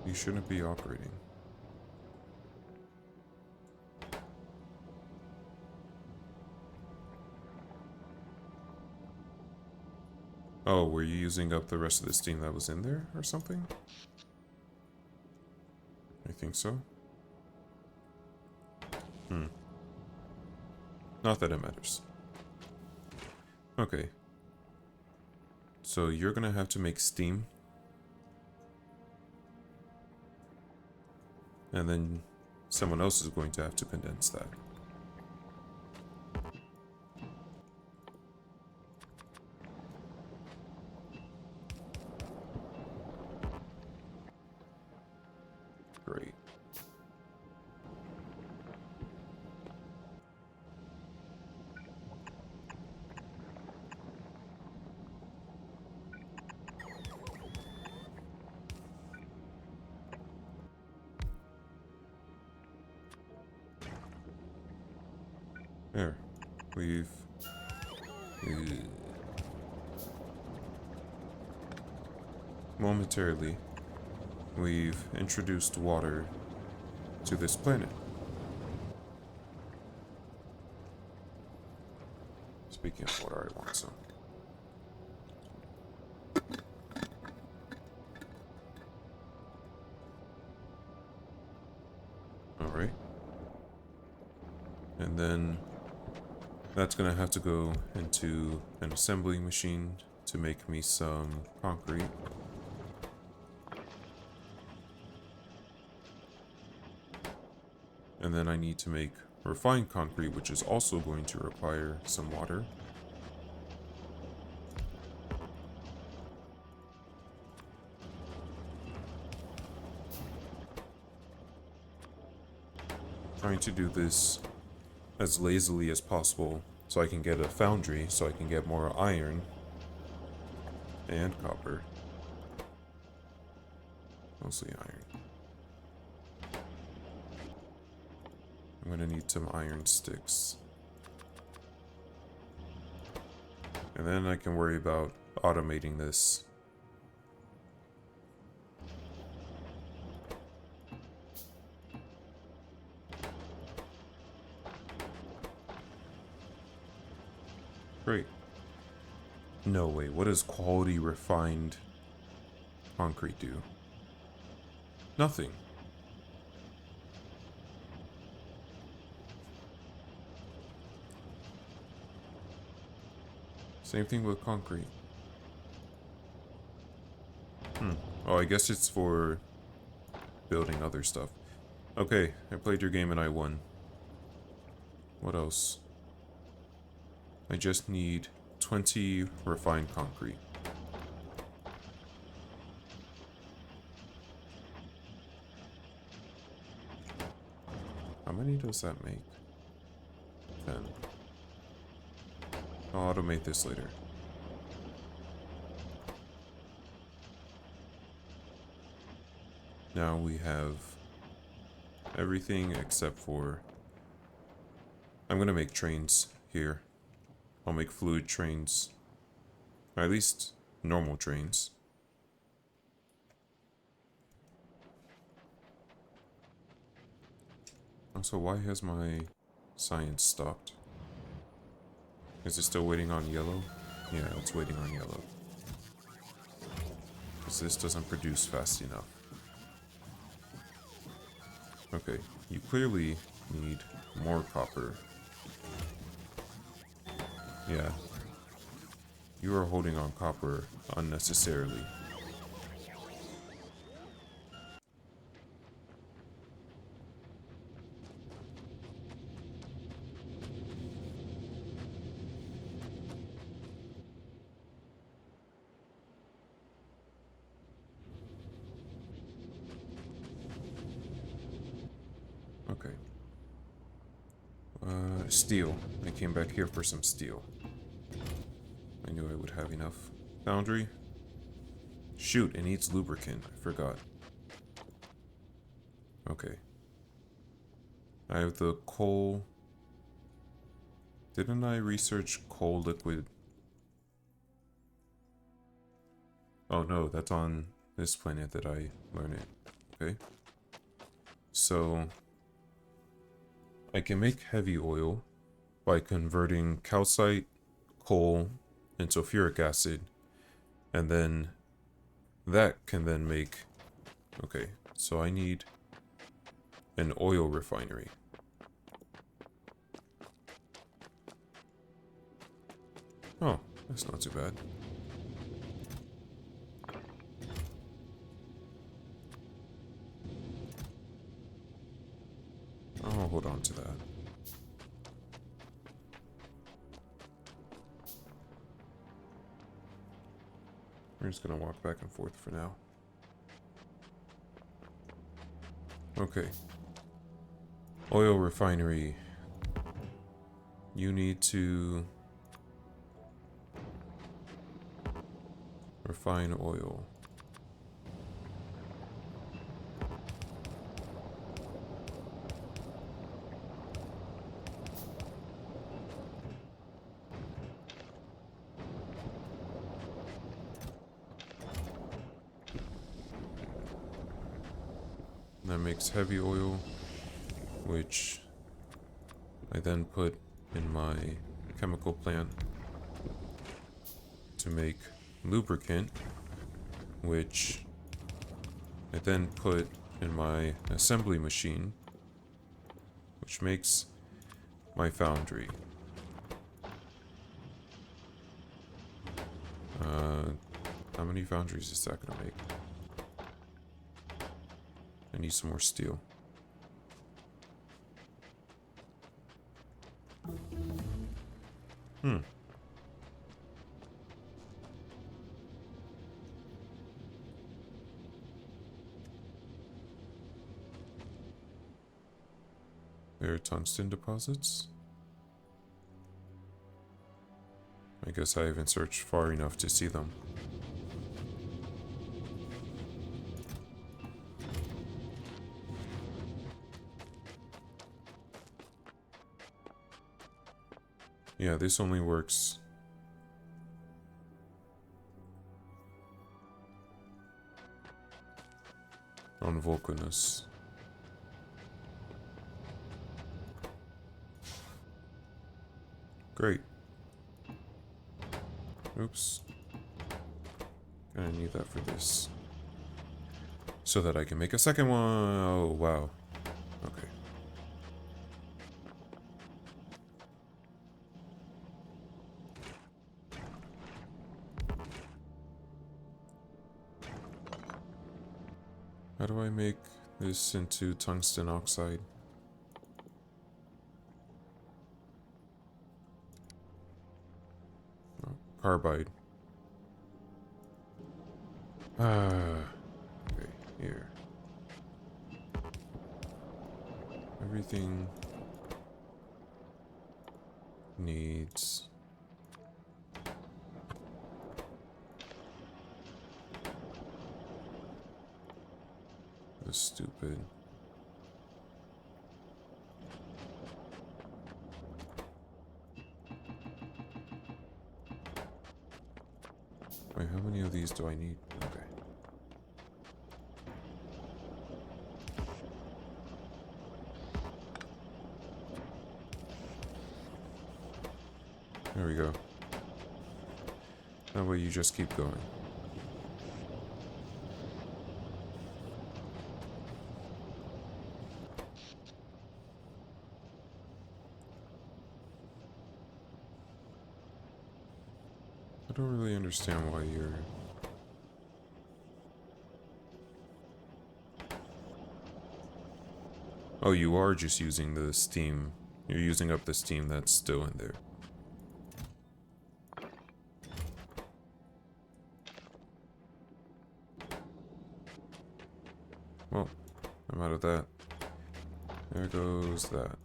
You shouldn't be operating. Oh, were you using up the rest of the steam that was in there or something? I think so. Not that it matters. Okay. So you're gonna have to make steam. And then someone else is going to have to condense that. Great. There. We've... Momentarily, we've introduced water to this planet. Speaking of water, I want some. Alright. And then that's gonna have to go into an assembling machine to make me some concrete. And then I need to make refined concrete, which is also going to require some water. Trying to do this as lazily as possible so I can get a foundry, so I can get more iron and copper. Mostly iron. I'm gonna need some iron sticks. And then I can worry about automating this. Great. No way, what does quality refined concrete do? Nothing. Same thing with concrete. Oh, I guess it's for building other stuff. Okay, I played your game and I won. What else? I just need 20 refined concrete. How many does that make? 10. I'll automate this later. Now we have everything except for... I'm gonna make trains here. I'll make fluid trains. Or at least normal trains. Also, why has my science stopped? Is it still waiting on yellow? Yeah, it's waiting on yellow. Because this doesn't produce fast enough. Okay, you clearly need more copper. Yeah. You are holding on copper unnecessarily. Steel. I came back here for some steel. I knew I would have enough. Foundry. Shoot, it needs lubricant. I forgot. Okay. I have the coal. Didn't I research coal liquid? Oh no, that's on this planet that I learned it. Okay. So, I can make heavy oil by converting calcite, coal, into sulfuric acid, and then that can then make... Okay, so I need an oil refinery. Oh, that's not too bad. I'll hold on to that. We're just gonna walk back and forth for now. Okay. Oil refinery. You need to refine oil. That makes heavy oil, which I then put in my chemical plant to make lubricant, which I then put in my assembly machine, which makes my foundry. How many foundries is that gonna make? I need some more steel. There are tungsten deposits. I guess I haven't searched far enough to see them. Yeah, this only works on Vulcanus. Great. Oops. Gonna need that for this. So that I can make a second one. Oh, wow. Okay. How do I make this into tungsten oxide? Oh, carbide. Okay, here. Everything needs... the stupid... Wait, how many of these do I need? Okay. There we go. That way you just keep going. I don't really understand why you're... Oh, you are just using the steam. You're using up the steam that's still in there. Well, I'm out of that. There goes that.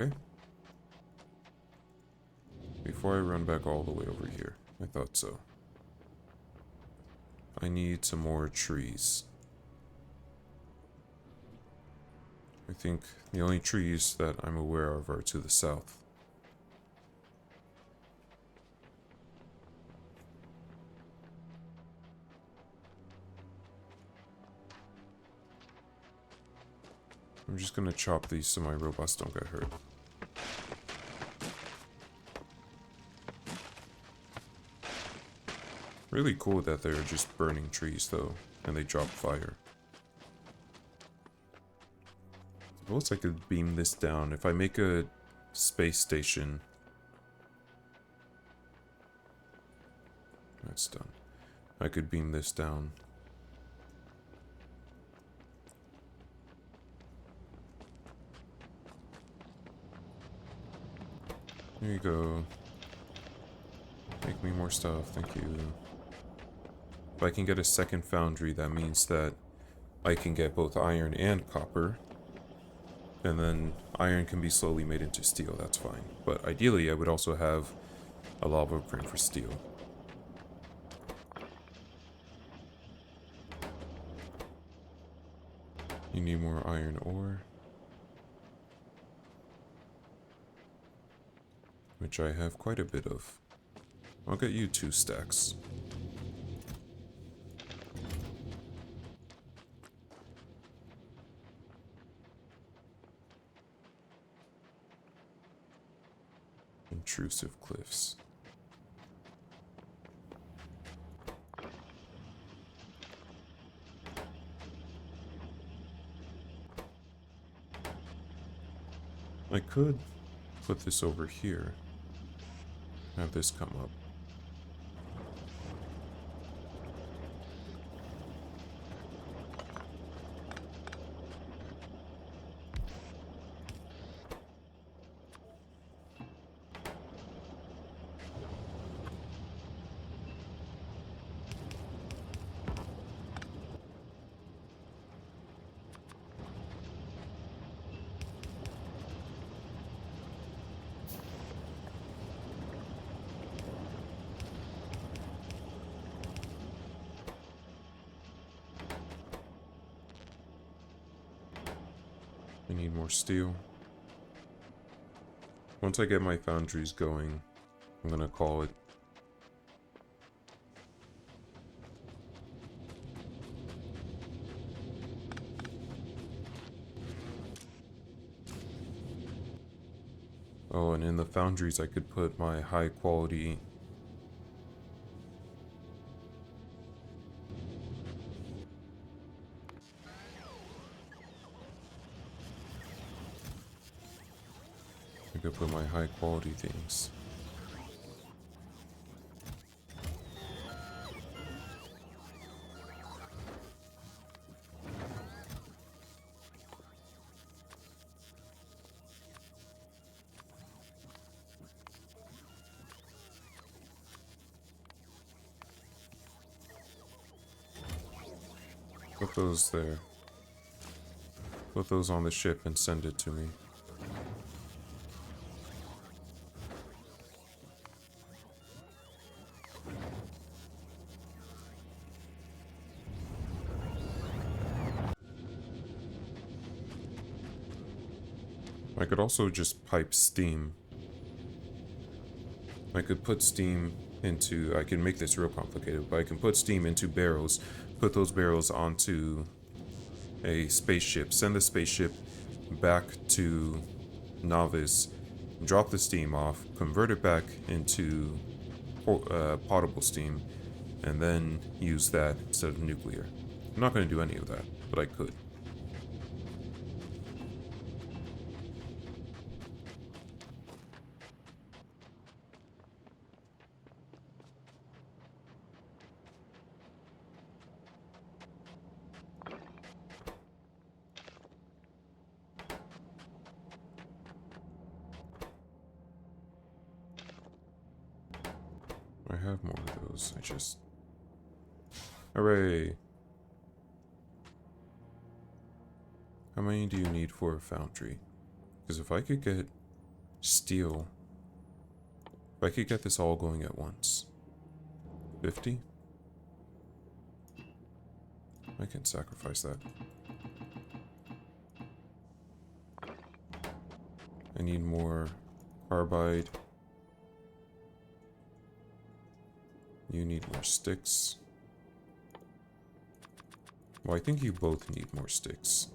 Okay. Before I run back all the way over here. I thought so. I need some more trees. I think the only trees that I'm aware of are to the south. I'm just gonna chop these so my robots don't get hurt. Really cool that they're just burning trees though, and they drop fire. Suppose I could beam this down. If I make a space station... That's done. I could beam this down. There you go. Make me more stuff, thank you. If I can get a second foundry, that means that I can get both iron and copper. And then iron can be slowly made into steel, that's fine. But ideally, I would also have a lava print for steel. You need more iron ore. Which I have quite a bit of. I'll get you 2 stacks. Intrusive cliffs. I could put this over here. Have this come up. I need more steel. Once I get my foundries going, I'm gonna call it. Oh, and in the foundries I could put my high quality things. Put those there. Put those on the ship and send it to me. I could also just pipe steam. I could put steam into... I can make this real complicated, but I can put steam into barrels, put those barrels onto a spaceship, send the spaceship back to Novice, drop the steam off, convert it back into potable steam, and then use that instead of nuclear. I'm not going to do any of that, but I could. I have more of those, I just... Hooray! How many do you need for a foundry? Because if I could get Steel. If I could get this all going at once. 50? I can sacrifice that. I need more carbide. You need more sticks. Well, I think you both need more sticks.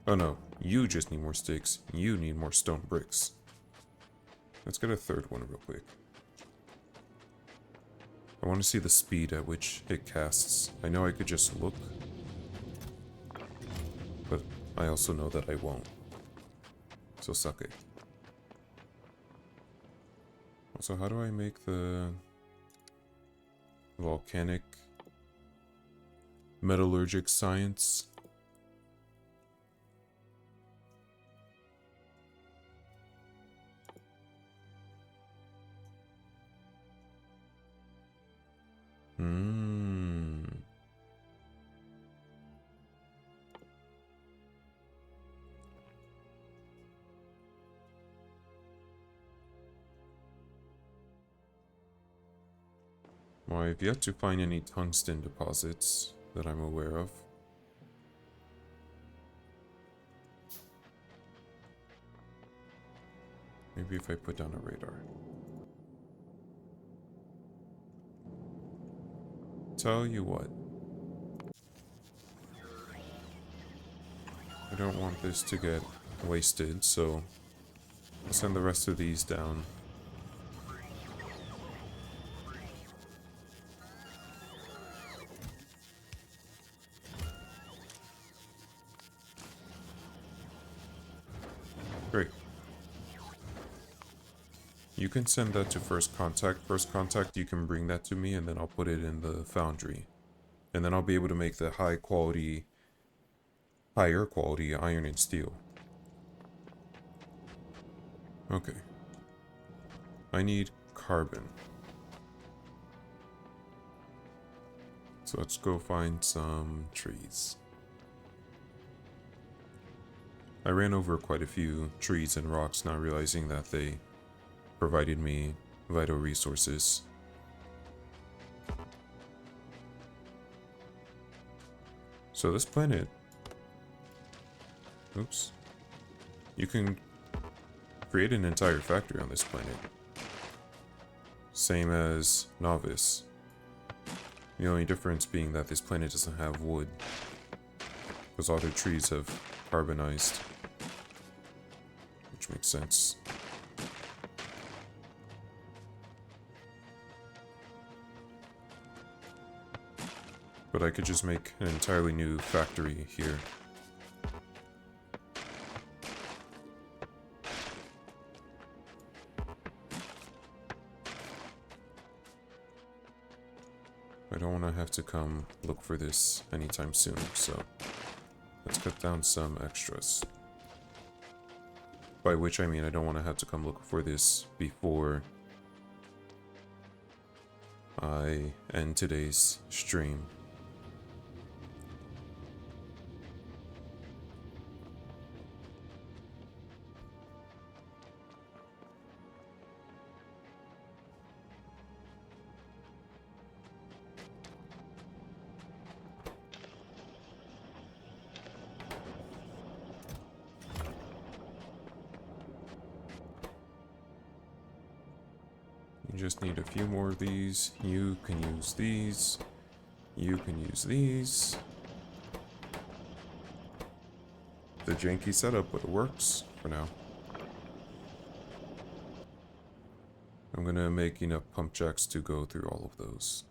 Oh no, you just need more sticks. You need more stone bricks. Let's get a third one real quick. I want to see the speed at which it casts. I know I could just look, but I also know that I won't. So suck it. Also, how do I make the volcanic metallurgic science? Well, I've yet to find any tungsten deposits that I'm aware of. Maybe if I put down a radar. Tell you what. I don't want this to get wasted, so I'll send the rest of these down. Great. You can send that to first contact. First contact, you can bring that to me, and then I'll put it in the foundry. And then I'll be able to make the higher quality iron and steel. Okay. I need carbon. So let's go find some trees. I ran over quite a few trees and rocks, not realizing that they provided me vital resources. So this planet... Oops. You can create an entire factory on this planet. Same as Novice. The only difference being that this planet doesn't have wood, because all their trees have carbonized. Which makes sense. But I could just make an entirely new factory here. I don't want to have to come look for this anytime soon, so let's cut down some extras. By which I mean I don't want to have to come look for this before I end today's stream. You just need a few more of these. You can use these. You can use these. The janky setup, but it works for now. I'm gonna make enough pump jacks to go through all of those.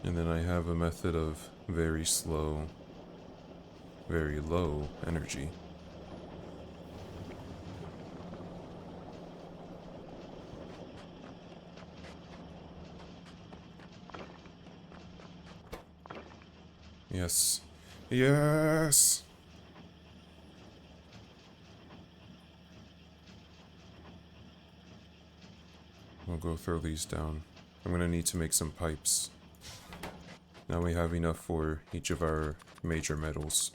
And then I have a method of very slow, very low energy. Yes. Yes! We'll go throw these down. I'm gonna need to make some pipes. Now we have enough for each of our major metals.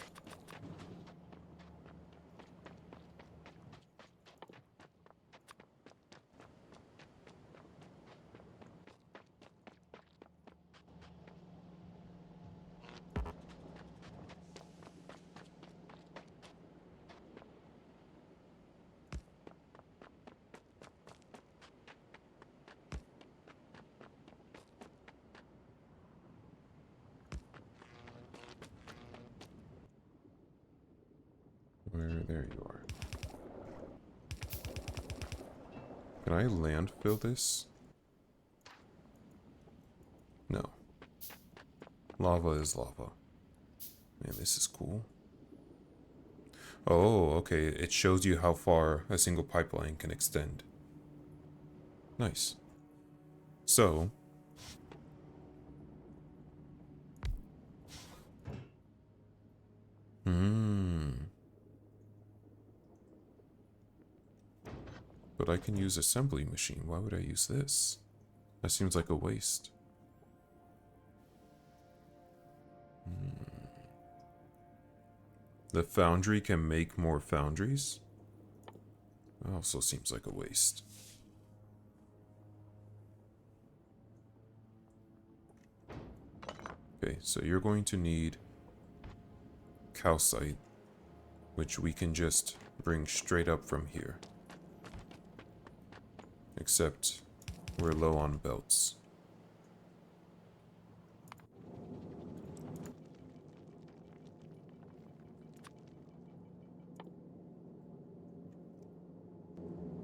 There you are. Can I landfill this? No. Lava is lava. Man, this is cool. Oh, okay. It shows you how far a single pipeline can extend. Nice. So, but I can use assembly machine. Why would I use this? That seems like a waste. The foundry can make more foundries? That also seems like a waste. Okay, so you're going to need calcite, which we can just bring straight up from here. Except we're low on belts.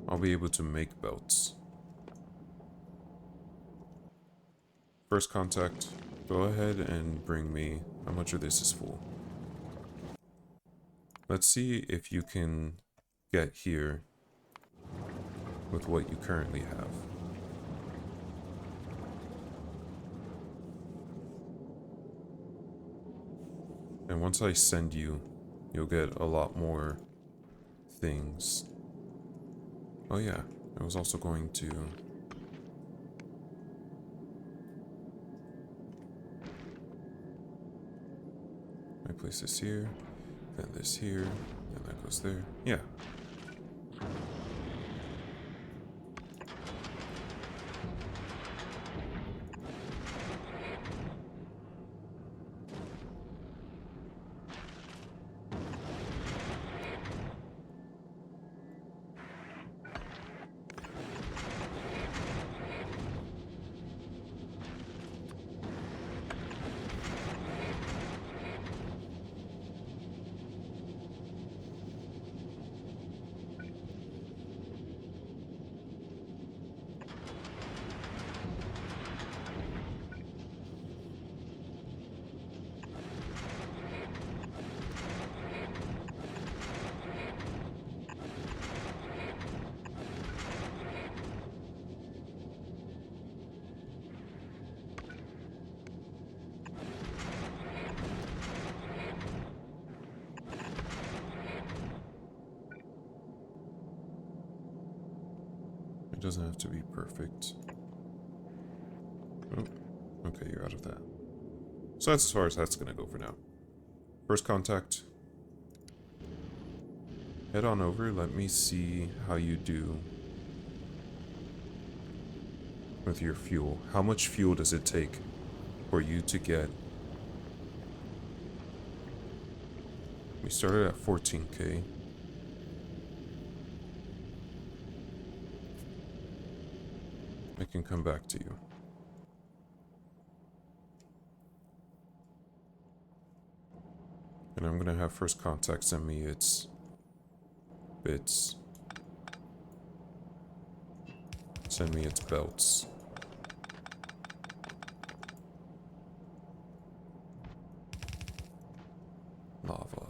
I'll be able to make belts. First contact, go ahead and bring me how much of this is full. Let's see if you can get here with what you currently have. And once I send you, you'll get a lot more things. Oh yeah, I was also going to... I place this here, then this here, then that goes there. Yeah. It doesn't have to be perfect. Oh, okay, you're out of that. So that's as far as that's gonna go for now. First contact. Head on over, let me see how you do with your fuel. How much fuel does it take for you to get... We started at 14k. I can come back to you. And I'm gonna have first contact send me its bits. Send me its belts. Lava.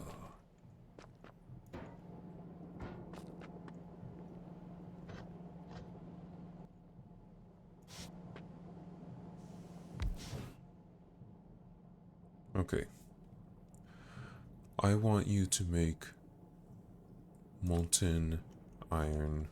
Okay. I want you to make molten iron.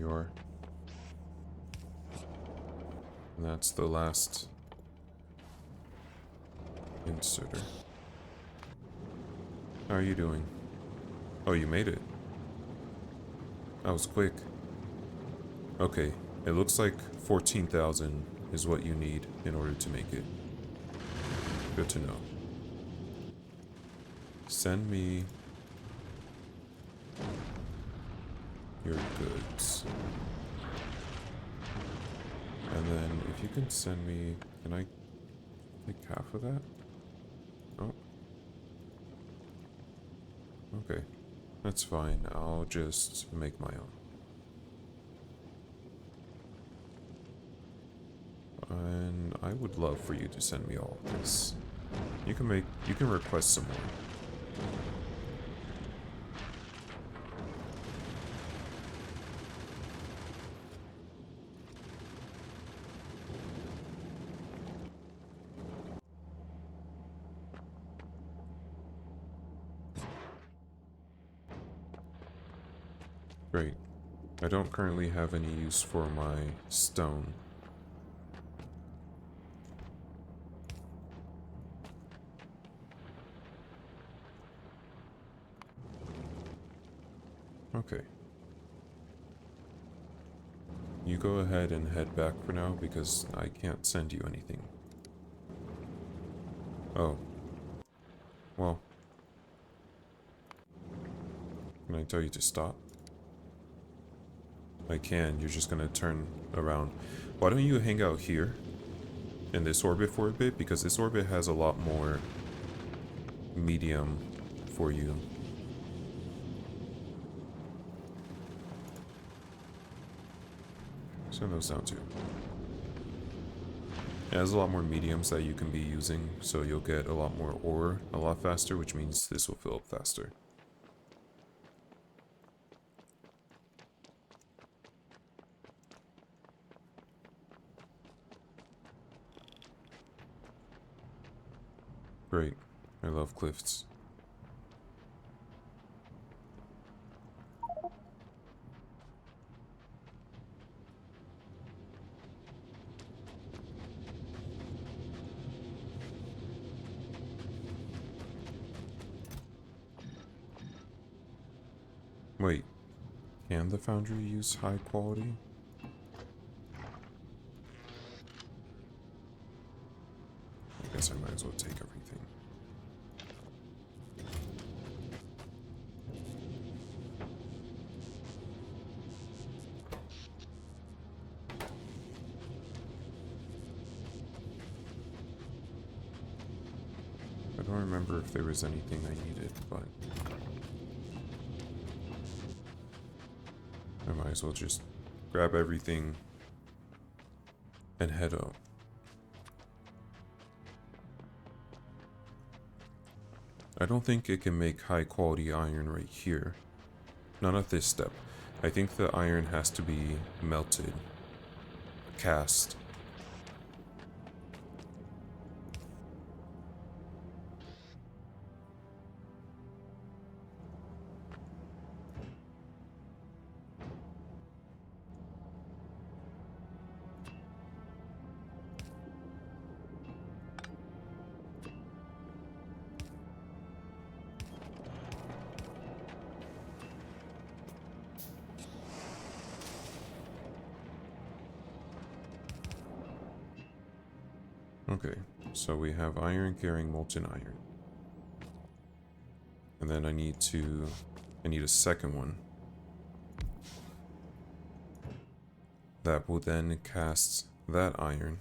you are. And that's the last inserter. How are you doing? Oh, you made it. That was quick. Okay, it looks like 14,000 is what you need in order to make it. Good to know. Send me your goods. And then if you can send me, can I take half of that? Oh. Okay. That's fine. I'll just make my own. And I would love for you to send me all of this. You can request some more. Great. I don't currently have any use for my stone. Okay. You go ahead and head back for now because I can't send you anything. Oh. Well. Can I tell you to stop? I can, you're just gonna turn around. Why don't you hang out here in this orbit for a bit? Because this orbit has a lot more medium for you. Send those down too. It has a lot more mediums that you can be using, so you'll get a lot more ore a lot faster, which means this will fill up faster. Great. I love cliffs. Wait, can the Foundry use high quality? I guess I might as well take everything. I don't remember if there was anything I needed, but I might as well just grab everything and head out. I don't think it can make high quality iron right here. Not at this step. I think the iron has to be melted, cast. Okay, so we have iron carrying molten iron. And then I need a second one. That will then cast that iron.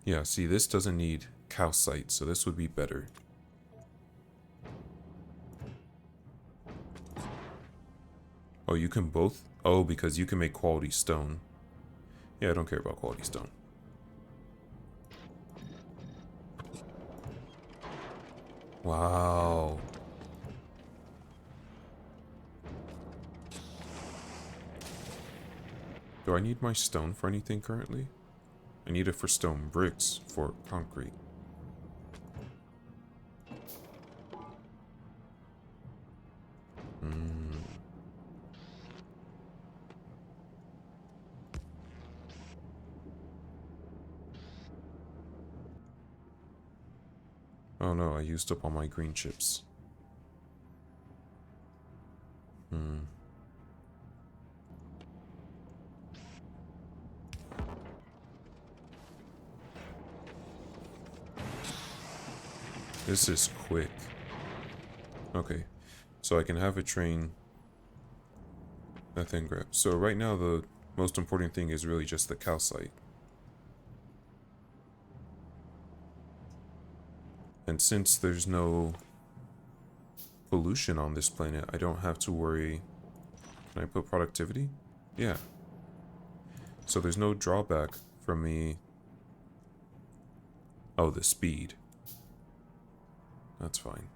Yeah, see, this doesn't need calcite, so this would be better. Oh, you can both? Oh, because you can make quality stone. Yeah, I don't care about quality stone. Wow. Do I need my stone for anything currently? I need it for stone bricks for concrete. Oh no, I used up all my green chips. This is quick. Okay, so I can have a train that then grab. So right now the most important thing is really just the calcite. And since there's no pollution on this planet, I don't have to worry. Can I put productivity? Yeah. So there's no drawback from me. Oh, the speed. That's fine.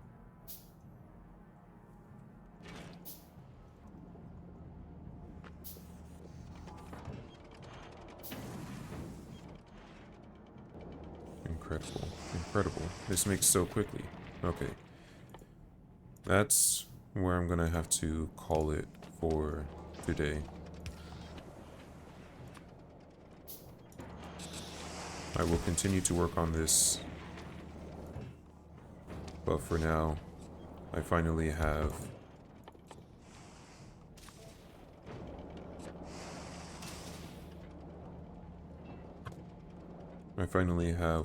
Incredible. Incredible. This makes so quickly. Okay. That's where I'm gonna have to call it for today. I will continue to work on this, but for now, I finally have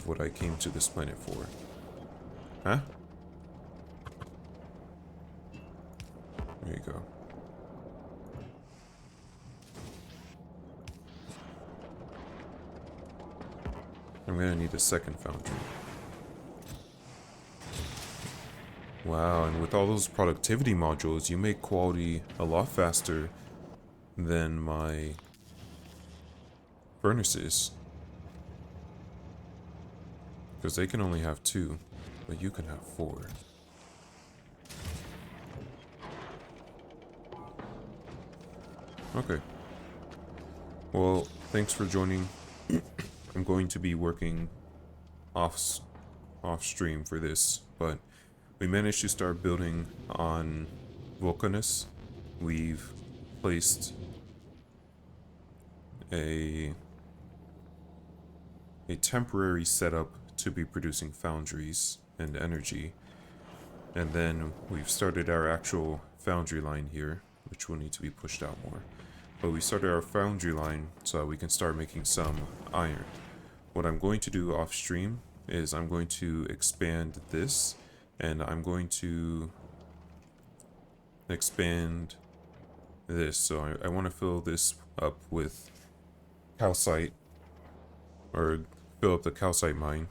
what I came to this planet for. Huh? There you go. I'm gonna need a second foundry. Wow, and with all those productivity modules, you make quality a lot faster than my furnaces. Because they can only have 2, but you can have 4. Okay. Well, thanks for joining. I'm going to be working off stream for this, but we managed to start building on Vulcanus. We've placed a temporary setup to be producing foundries and energy, and then we've started our actual foundry line here, which will need to be pushed out more. But we started our foundry line so that we can start making some iron. What I'm going to do off stream is I'm going to expand this, and I'm going to expand this. So I want to fill this up with calcite, or fill up the calcite mine,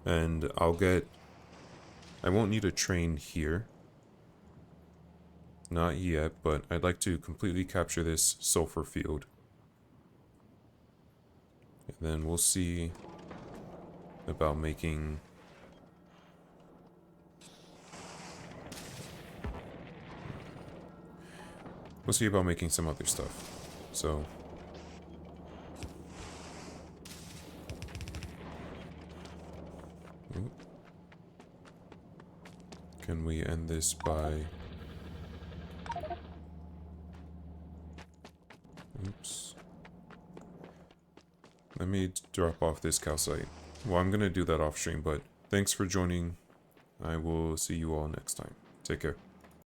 and I won't need a train here. Not yet, but I'd like to completely capture this sulfur field. And then we'll see about making... We'll see about making some other stuff. So... Ooh. Can we end this by... Oops. Let me drop off this calcite. Well, I'm gonna do that off stream, but thanks for joining. I will see you all next time. Take care.